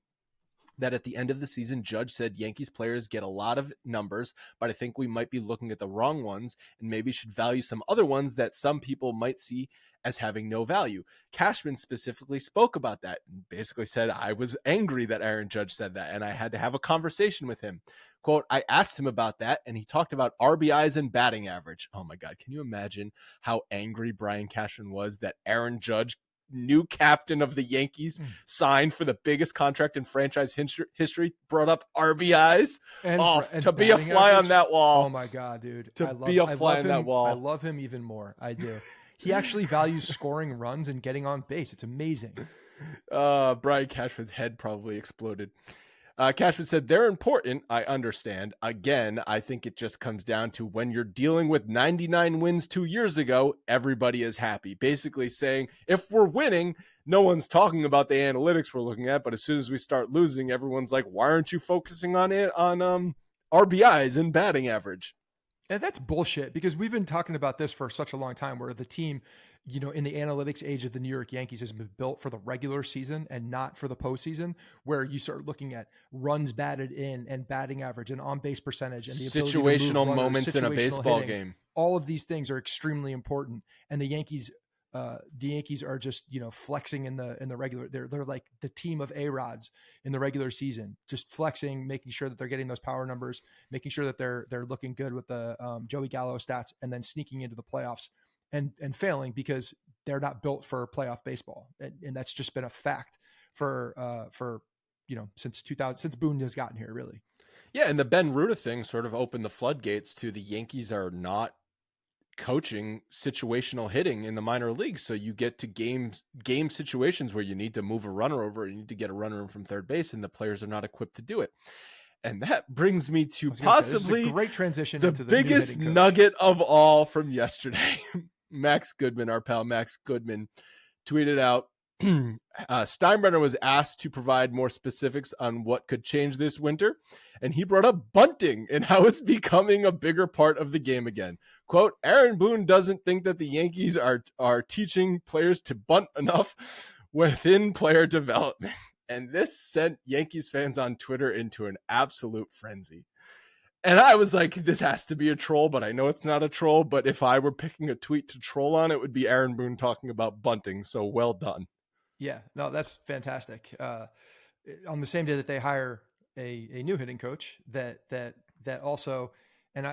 that at the end of the season, Judge said Yankees players get a lot of numbers, but I think we might be looking at the wrong ones and maybe should value some other ones that some people might see as having no value. Cashman specifically spoke about that and basically said, I was angry that Aaron Judge said that, and I had to have a conversation with him. Quote, I asked him about that, and he talked about RBIs and batting average. Oh my God, can you imagine how angry Brian Cashman was that Aaron Judge, new captain of the Yankees, signed for the biggest contract in franchise history, brought up RBIs and to be a fly on that wall. Oh my God, dude. I love him even more. I do. He actually values scoring runs and getting on base. It's amazing. Brian Cashman's head probably exploded. Cashman said, they're important. I understand. Again, I think it just comes down to when you're dealing with 99 wins 2 years ago, everybody is happy. Basically saying, if we're winning, no one's talking about the analytics we're looking at. But as soon as we start losing, everyone's like, why aren't you focusing on RBIs and batting average? And that's bullshit, because we've been talking about this for such a long time, where the team, in the analytics age of the New York Yankees, has been built for the regular season and not for the postseason, where you start looking at runs batted in and batting average and on-base percentage and the situational moments in a baseball game. All of these things are extremely important. And the Yankees are just, flexing in the regular, they're like the team of A-Rods in the regular season, just flexing, making sure that they're getting those power numbers, making sure that they're looking good with the Joey Gallo stats, and then sneaking into the playoffs and failing because they're not built for playoff baseball. And that's just been a fact for since Boone has gotten here, really. Yeah. And the Ben Ruta thing sort of opened the floodgates to the Yankees are not coaching situational hitting in the minor leagues. So you get to game situations where you need to move a runner over, you need to get a runner in from third base, and the players are not equipped to do it. And that brings me to possibly a great transition the into the biggest nugget of all from yesterday. Max Goodman, our pal Max Goodman, tweeted out, Steinbrenner was asked to provide more specifics on what could change this winter, and he brought up bunting and how it's becoming a bigger part of the game again. Quote, Aaron Boone doesn't think that the Yankees are teaching players to bunt enough within player development. And this sent Yankees fans on Twitter into an absolute frenzy. And I was like, this has to be a troll, but I know it's not a troll. But if I were picking a tweet to troll on, it would be Aaron Boone talking about bunting. So well done. Yeah, no, that's fantastic. On the same day that they hire a new hitting coach, that also, and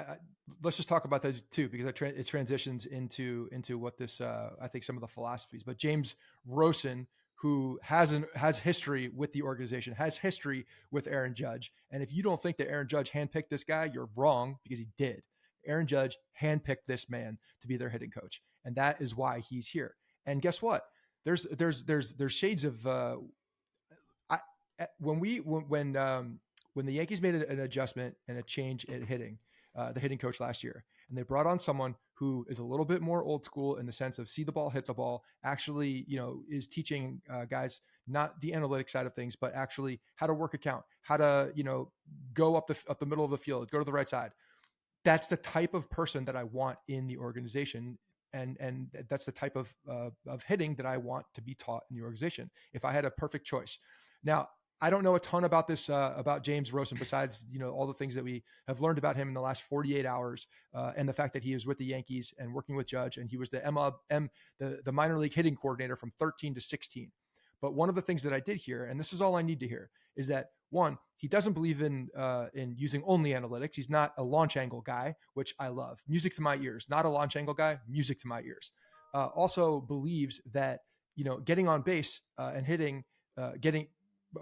let's just talk about that too, because it transitions into what this I think some of the philosophies. But James Rowson, who has history with the organization, has history with Aaron Judge, and if you don't think that Aaron Judge handpicked this guy, you're wrong, because he did. Aaron Judge handpicked this man to be their hitting coach, and that is why he's here. And guess what? There's shades of when the Yankees made an adjustment and a change at hitting, the hitting coach last year, and they brought on someone who is a little bit more old school in the sense of see the ball, hit the ball, actually, is teaching guys not the analytic side of things, but actually how to work a count, how to, go up the middle of the field, go to the right side. That's the type of person that I want in the organization. And that's the type of hitting that I want to be taught in the organization if I had a perfect choice. Now, I don't know a ton about this, about James Rowson, besides, all the things that we have learned about him in the last 48 hours, and the fact that he was with the Yankees and working with Judge, and he was the the minor league hitting coordinator from 13 to 16. But one of the things that I did hear, and this is all I need to hear, is that one, he doesn't believe in using only analytics. He's not a launch angle guy, which I love. Music to my ears. Not a launch angle guy. Music to my ears. Also believes that getting on base and hitting, getting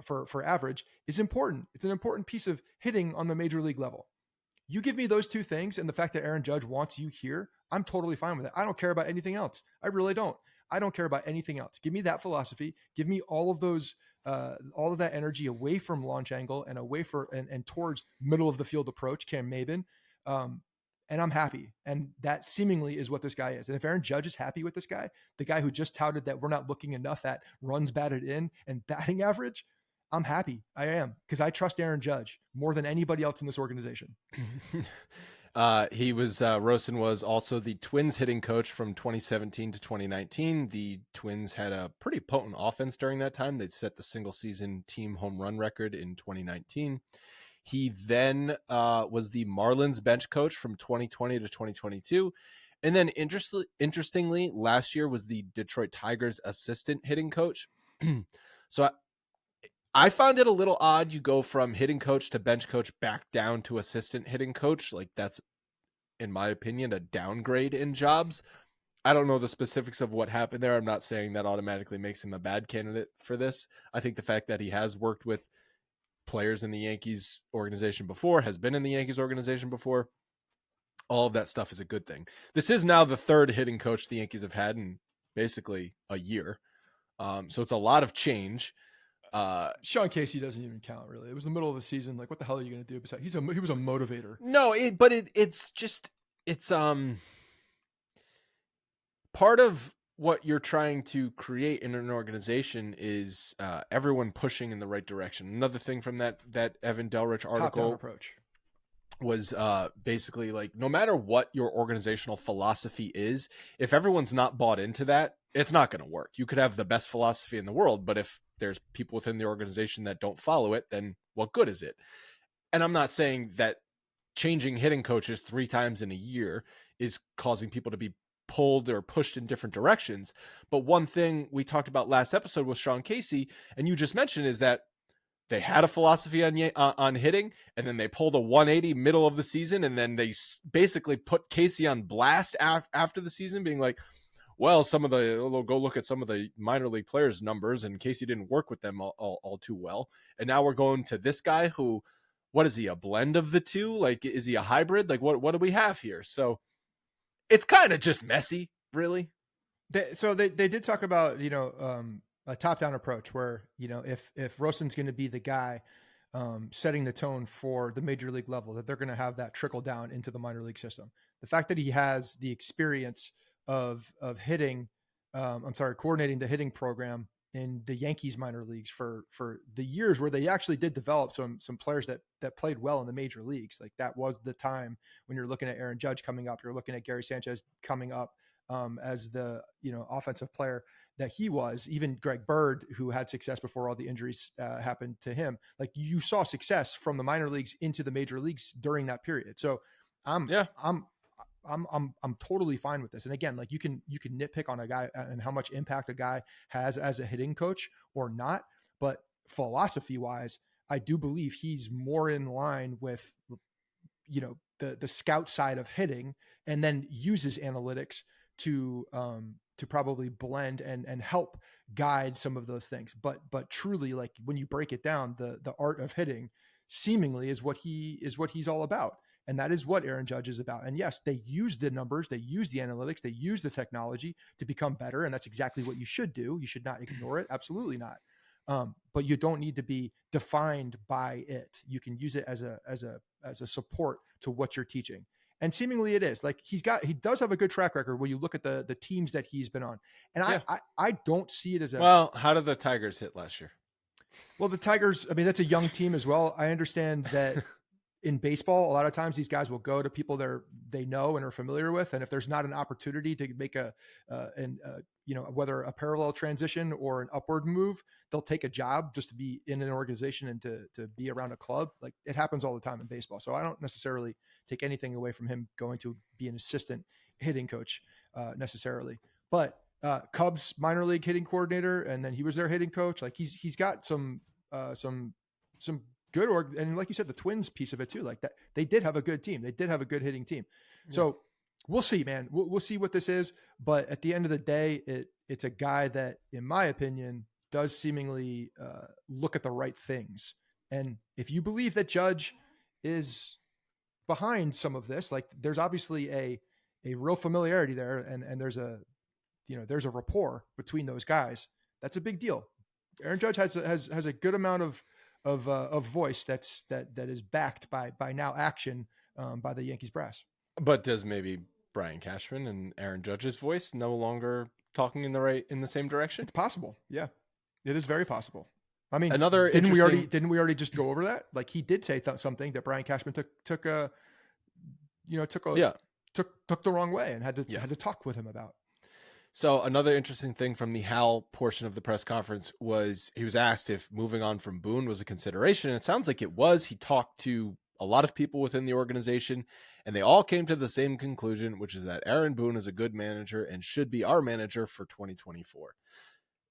for average is important. It's an important piece of hitting on the major league level. You give me those two things, and the fact that Aaron Judge wants you here, I'm totally fine with it. I don't care about anything else. I really don't. I don't care about anything else. Give me that philosophy. Give me all of those, all of that energy away from launch angle and away and towards middle of the field approach, Cam Maben. And I'm happy. And that seemingly is what this guy is. And if Aaron Judge is happy with this guy, the guy who just touted that we're not looking enough at runs batted in and batting average, I'm happy. I am, because I trust Aaron Judge more than anybody else in this organization. Rowson was also the Twins hitting coach from 2017 to 2019. The Twins had a pretty potent offense during that time. They'd set the single season team home run record in 2019. He then was the Marlins bench coach from 2020 to 2022. And then interestingly, last year was the Detroit Tigers assistant hitting coach. So I found it a little odd. You go from hitting coach to bench coach back down to assistant hitting coach. Like, that's, in my opinion, a downgrade in jobs. I don't know the specifics of what happened there. I'm not saying that automatically makes him a bad candidate for this. I think the fact that he has worked with players in the Yankees organization before, has been in the Yankees organization before, all of that stuff is a good thing. This is now the third hitting coach the Yankees have had in basically a year. So it's a lot of change. Sean Casey doesn't even count, really. It was the middle of the season. Like, what the hell are you going to do? Besides, he was a motivator. No, it's part of what you're trying to create in an organization is everyone pushing in the right direction. Another thing from that Evan Delrich article Top-down approach was basically like, no matter what your organizational philosophy is, if everyone's not bought into that, it's not going to work. You could have the best philosophy in the world, but if there's people within the organization that don't follow it, then what good is it? And I'm not saying that changing hitting coaches 3 times in a year is causing people to be pulled or pushed in different directions. But one thing we talked about last episode with Sean Casey, and you just mentioned, is that they had a philosophy on hitting, and then they pulled a 180 middle of the season, and then they basically put Casey on blast after the season, being like, well, we'll go look at some of the minor league players' numbers, and Casey didn't work with them all too well. And now we're going to this guy who, what is he, a blend of the two? Like, is he a hybrid? Like, what do we have here? So it's kind of just messy, really. They did talk about, a top-down approach where, if Rowson's going to be the guy setting the tone for the major league level, that they're going to have that trickle down into the minor league system. The fact that he has the experience of hitting, coordinating the hitting program in the Yankees minor leagues for the years where they actually did develop some players that played well in the major leagues. Like, that was the time when you're looking at Aaron Judge coming up, you're looking at Gary Sanchez coming up as the, offensive player that he was. Even Greg Bird, who had success before all the injuries happened to him. Like, you saw success from the minor leagues into the major leagues during that period. So I'm totally fine with this. And again, like, you can nitpick on a guy and how much impact a guy has as a hitting coach or not, but philosophy wise, I do believe he's more in line with, the scout side of hitting, and then uses analytics to probably blend and help guide some of those things. But truly, like, when you break it down, the art of hitting seemingly is what he's all about. And that is what Aaron Judge is about. And yes, they use the numbers, they use the analytics, they use the technology to become better. And that's exactly what you should do. You should not ignore it. Absolutely not. But you don't need to be defined by it. You can use it as a support to what you're teaching. And seemingly it is. Like he does have a good track record when you look at the teams that he's been on. And I don't see it as a Well, how did the Tigers hit last year? well, the Tigers, I mean, that's a young team as well. I understand that in baseball, a lot of times these guys will go to people they know and are familiar with. And if there's not an opportunity to make whether a parallel transition or an upward move, they'll take a job just to be in an organization and to be around a club. Like it happens all the time in baseball. So I don't necessarily take anything away from him going to be an assistant hitting coach necessarily, but Cubs minor league hitting coordinator, and then he was their hitting coach. Like he's got some good and like you said, the Twins piece of it too. Like that, they did have a good team. They did have a good hitting team. Yeah. So we'll see, man. We'll see what this is. But at the end of the day, it's a guy that, in my opinion, does seemingly look at the right things. And if you believe that Judge is behind some of this, like there's obviously a real familiarity there, and there's a rapport between those guys. That's a big deal. Aaron Judge has a good amount of voice that is backed by now action by the Yankees brass. But does maybe Brian Cashman and Aaron Judge's voice no longer talking in the same direction? It's possible. Yeah, it is very possit I mean, didn't we already just go over that? Like he did say something that Brian Cashman took the wrong way and had to talk with him about. So another interesting thing from the Hal portion of the press conference was he was asked if moving on from Boone was a consideration. And it sounds like it was. He talked to a lot of people within the organization, and they all came to the same conclusion, which is that Aaron Boone is a good manager and should be our manager for 2024.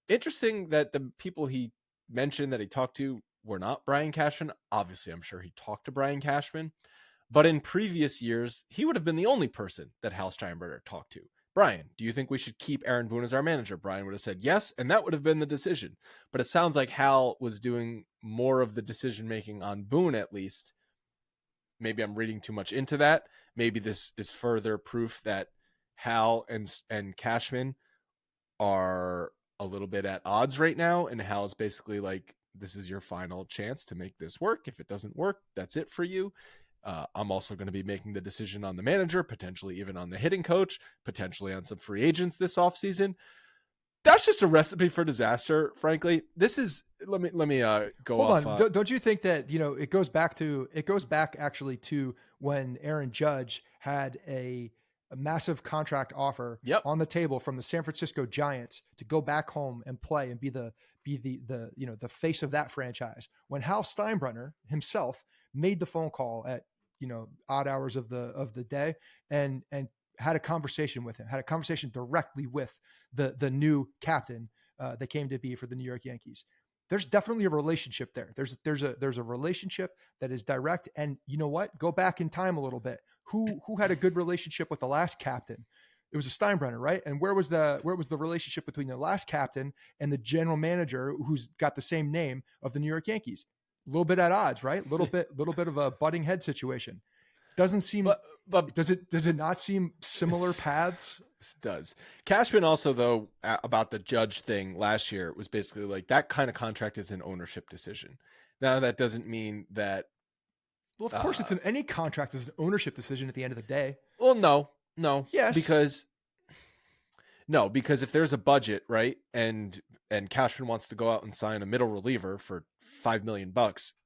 Interesting that the people he mentioned that he talked to were not Brian Cashman. Obviously, I'm sure he talked to Brian Cashman, but in previous years, he would have been the only person that Hal Steinbrenner talked to. Brian, do you think we should keep Aaron Boone as our manager? Brian would have said yes, and that would have been the decision. But it sounds like Hal was doing more of the decision-making on Boone, at least. Maybe I'm reading too much into that. Maybe this is further proof that Hal and Cashman are a little bit at odds right now, and Hal's basically like, this is your final chance to make this work. If it doesn't work, that's it for you. I'm also going to be making the decision on the manager, potentially even on the hitting coach, potentially on some free agents this offseason. That's just a recipe for disaster, frankly. This is let me go Hold off. on. Don't you think that, it goes back actually to when Aaron Judge had a massive contract offer on the table from the San Francisco Giants to go back home and play and be the face of that franchise. When Hal Steinbrenner himself made the phone call at odd hours of the day and had a conversation with him, had a conversation directly with the new captain that came to be for the New York Yankees. There's definitely a relationship there. There's a relationship that is direct. And you know what? Go back in time a little bit. Who had a good relationship with the last captain? It was a Steinbrenner, right? And where was the relationship between the last captain and the general manager who's got the same name of the New York Yankees? A little bit at odds, right? Little bit of a butting head situation. Doesn't seem, but does it not seem similar paths? It does. Cashman also, though, about the Judge thing last year, was basically like that kind of contract is an ownership decision. Now, that doesn't mean that. Well, of course, any contract is an ownership decision at the end of the day. Well, no. Yes. Because if there's a budget, right, and Cashman wants to go out and sign a middle reliever for $5 million,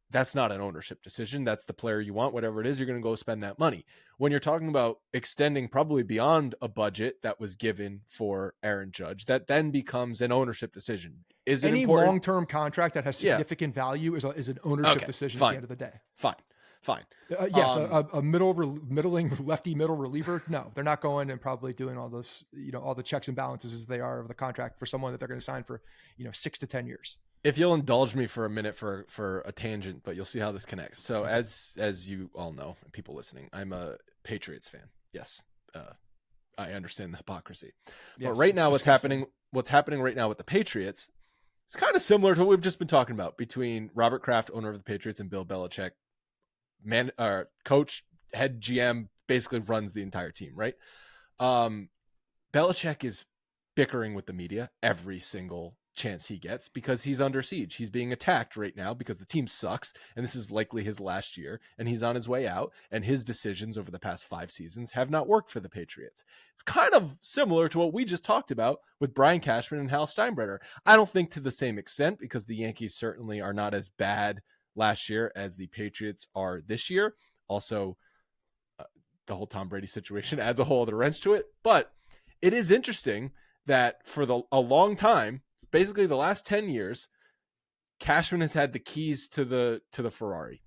that's not an ownership decision. That's the player you want. Whatever it is, you're going to go spend that money. When you're talking about extending probably beyond a budget that was given for Aaron Judge, that then becomes an ownership decision. Is it any important? Long-term contract that has significant value is an ownership decision at the end of the day. Fine. Yes, a middling lefty middle reliever. No, they're not going and probably doing all those, all the checks and balances as they are of the contract for someone that they're going to sign for, 6 to 10 years. If you'll indulge me for a minute for a tangent, but you'll see how this connects. So as you all know, people listening, I'm a Patriots fan. Yes, I understand the hypocrisy. Yes, but right now, what's happening right now with the Patriots, it's kind of similar to what we've just been talking about between Robert Kraft, owner of the Patriots, and Bill Belichick. Coach, head GM, basically runs the entire team, right? Belichick is bickering with the media every single chance he gets because he's under siege. He's being attacked right now because the team sucks, and this is likely his last year, and he's on his way out, and his decisions over the past 5 seasons have not worked for the Patriots. It's kind of similar to what we just talked about with Brian Cashman and Hal Steinbrenner. I don't think to the same extent, because the Yankees certainly are not as bad last year as the Patriots are this year. Also, the whole Tom Brady situation adds a whole other wrench to it, but it is interesting that for a long time, basically the last 10 years, Cashman has had the keys to the Ferrari.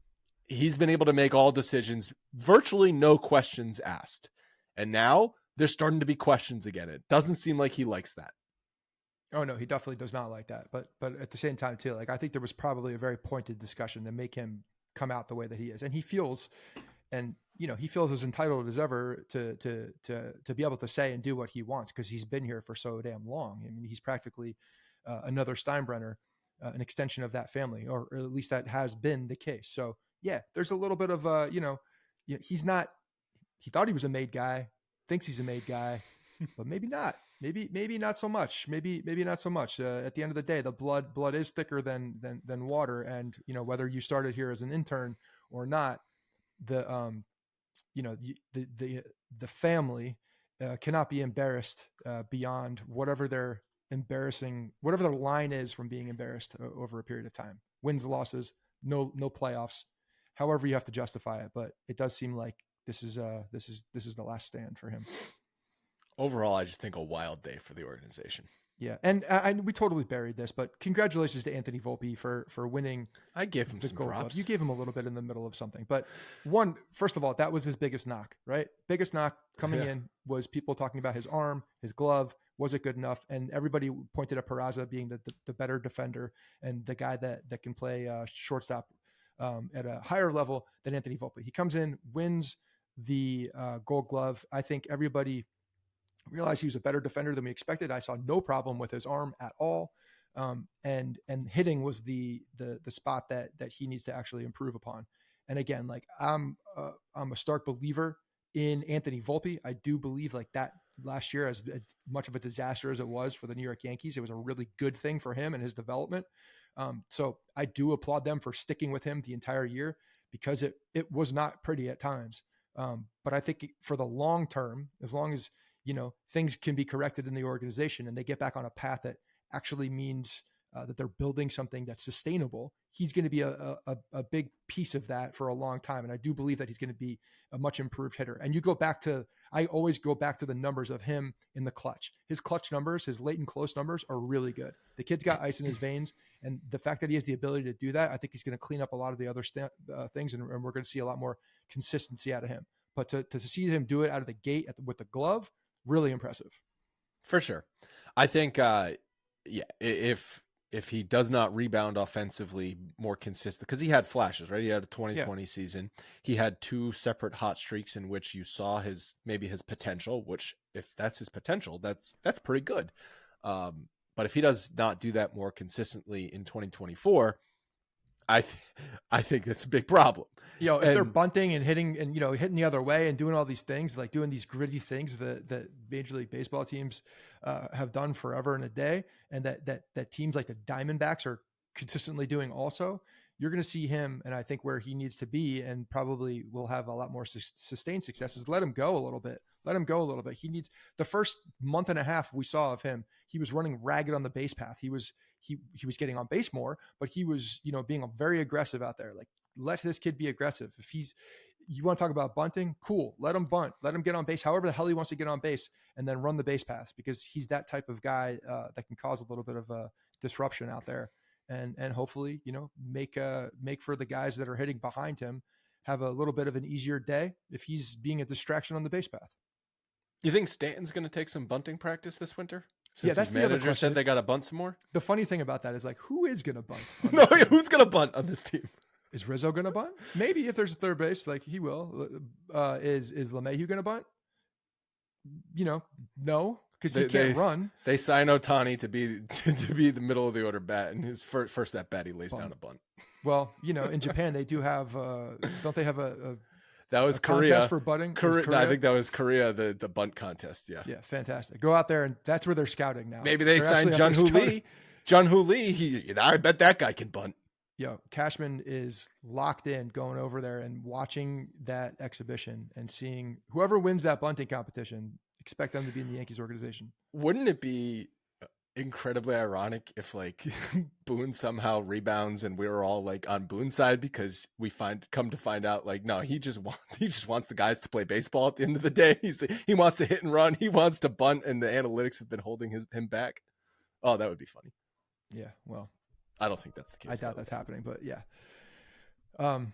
He's been able to make all decisions, virtually no questions asked. And now there's starting to be questions again. It doesn't seem like he likes that. Oh no, he definitely does not like that. But at the same time too, like I think there was probably a very pointed discussion to make him come out the way that he is. And he feels as entitled as ever to be able to say and do what he wants, because he's been here for so damn long. I mean, he's practically another Steinbrenner, an extension of that family, or at least that has been the case. So yeah, there's a little bit of he's not. He thought he was a made guy, thinks he's a made guy, but maybe not. Maybe not so much. Maybe not so much. At the end of the day, the blood is thicker than water, and whether you started here as an intern or not, the family cannot be embarrassed beyond whatever their line is from being embarrassed over a period of time. Wins, losses, no playoffs, however you have to justify it. But it does seem like this is the last stand for him. Overall, I just think a wild day for the organization. Yeah, and we totally buried this, but congratulations to Anthony Volpe for winning. I gave him the some Gold props. Glove. You gave him a little bit in the middle of something, but first of all, that was his biggest knock, right? Biggest knock coming in was people talking about his arm, his glove. Was it good enough? And everybody pointed at Peraza being the better defender and the guy that can play shortstop at a higher level than Anthony Volpe. He comes in, wins the Gold Glove. I think everybody realized he was a better defender than we expected. I saw no problem with his arm at all. And hitting was the spot that he needs to actually improve upon. And again, like I'm a stark believer in Anthony Volpe. I do believe like that last year, as much of a disaster as it was for the New York Yankees, it was a really good thing for him and his development. So I do applaud them for sticking with him the entire year, because it was not pretty at times. But I think for the long term, as long as things can be corrected in the organization and they get back on a path that actually means that they're building something that's sustainable, he's going to be a big piece of that for a long time. And I do believe that he's going to be a much improved hitter. And I always go back to the numbers of him in the clutch. His clutch numbers, his late and close numbers are really good. The kid's got ice in his veins. And the fact that he has the ability to do that, I think he's going to clean up a lot of the other things. And we're going to see a lot more consistency out of him. But to see him do it out of the gate with the glove, really impressive. For sure. I think, if he does not rebound offensively more consistent, because he had flashes, right? He had a 2020 season. He had 2 separate hot streaks in which you saw his potential, which if that's his potential, that's pretty good. But if he does not do that more consistently in 2024, I think that's a big problem. If they're bunting and hitting and, hitting the other way and doing all these things, like doing these gritty things that Major League Baseball teams have done forever and a day, and that teams like the Diamondbacks are consistently doing also, you're going to see him. And I think where he needs to be, and probably will have a lot more sustained success, is let him go a little bit. He needs the first month and a half we saw of him. He was running ragged on the base path. He was getting on base more, but he was, being very aggressive out there. Like, let this kid be aggressive. If you want to talk about bunting, cool. Let him bunt, let him get on base, however the hell he wants to get on base, and then run the base paths, because he's that type of guy that can cause a little bit of a disruption out there. And hopefully, make for the guys that are hitting behind him have a little bit of an easier day if he's being a distraction on the base path. You think Stanton's going to take some bunting practice this winter? Since that's his the other manager question. said they got to bunt some more. The funny thing about that is, like, who is going to bunt? No, who's going to bunt on this team? Is Rizzo going to bunt? Maybe if there's a third base, like he will. Is LeMahieu going to bunt? No, because he can't run. They sign Ohtani to be the middle of the order bat, and his first at bat he lays down a bunt. Well, in Japan they do have. Don't they have a that was Korea contest for bunting? Korea? I think that was Korea, the bunt contest. Yeah, fantastic. Go out there, and that's where they're scouting now. Maybe they signed Jung Hoo Lee. Jun-Hoo Lee, I bet that guy can bunt. Cashman is locked in going over there and watching that exhibition and seeing whoever wins that bunting competition, expect them to be in the Yankees organization. Wouldn't it be incredibly ironic if like Boone somehow rebounds and we're all like on Boone's side because we come to find out like no, he just wants the guys to play baseball at the end of the day. He wants to hit and run, he wants to bunt, and the analytics have been holding him back. Oh, that would be funny. Yeah, well, I don't think that's the case. I doubt that's happening, but yeah. I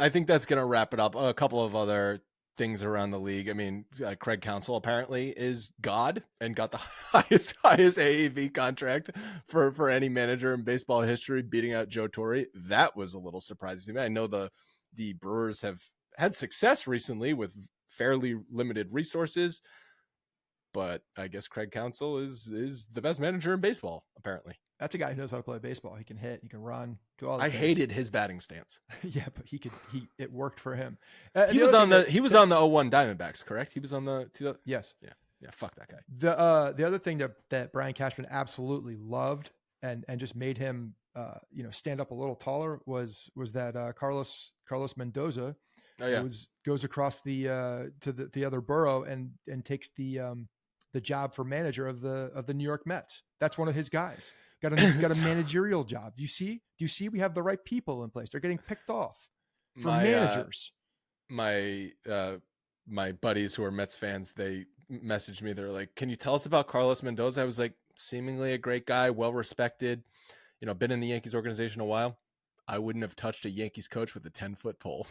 think that's gonna wrap it up. A couple of other things around the league. I mean, Craig Counsell apparently is God and got the highest AAV contract for any manager in baseball history, beating out Joe Torre. That was a little surprising to me. I know the Brewers have had success recently with fairly limited resources, but I guess Craig Counsell is the best manager in baseball, apparently. That's a guy who knows how to play baseball. He can hit, he can run, do all the I things. hated his batting stance. Yeah, but it worked for him. He was on the 01 Diamondbacks, correct? He was on the yes. Yeah, fuck that guy. The other thing that Brian Cashman absolutely loved and just made him stand up a little taller was that Carlos Mendoza goes across to the other borough and takes the job for manager of the New York Mets. That's one of his guys. Got a managerial job. Do you see we have the right people in place? They're getting picked off for managers. My buddies who are Mets fans, they messaged me. They're like, "Can you tell us about Carlos Mendoza?" I was like, seemingly a great guy, well respected, been in the Yankees organization a while. I wouldn't have touched a Yankees coach with a 10-foot pole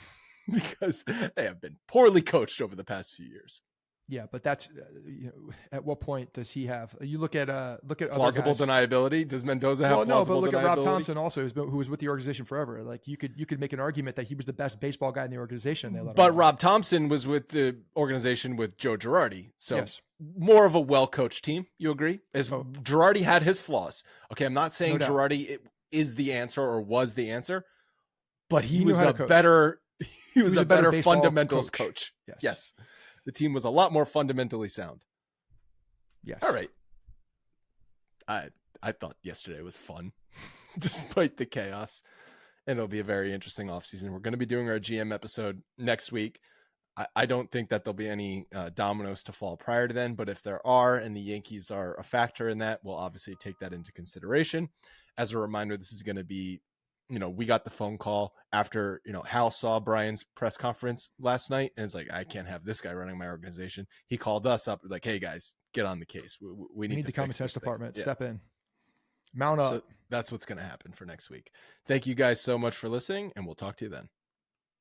because they have been poorly coached over the past few years. Yeah, but that's at what point does he have? You look at plausible other guys. deniability. Does Mendoza have? Well, no, but look deniability? at Rob Thompson also, who was with the organization forever. Like you could make an argument that he was the best baseball guy in the organization. But Rob Thompson was with the organization with Joe Girardi, so yes. More of a well-coached team. You agree? Girardi had his flaws. Okay, I'm not saying Girardi is the answer or was the answer, but he was a better. He was a better fundamentals coach. Yes. The team was a lot more fundamentally sound. Yes. All right. I thought yesterday was fun, despite the chaos. And it'll be a very interesting offseason. We're going to be doing our GM episode next week. I don't think that there'll be any dominoes to fall prior to then, but if there are and the Yankees are a factor in that, we'll obviously take that into consideration. As a reminder, this is going to be, we got the phone call after, Hal saw Brian's press conference last night and it's like, I can't have this guy running my organization. He called us up like, hey guys, get on the case. We need the common sense department. Yeah. Step in, mount up. So that's what's going to happen for next week. Thank you guys so much for listening and we'll talk to you then.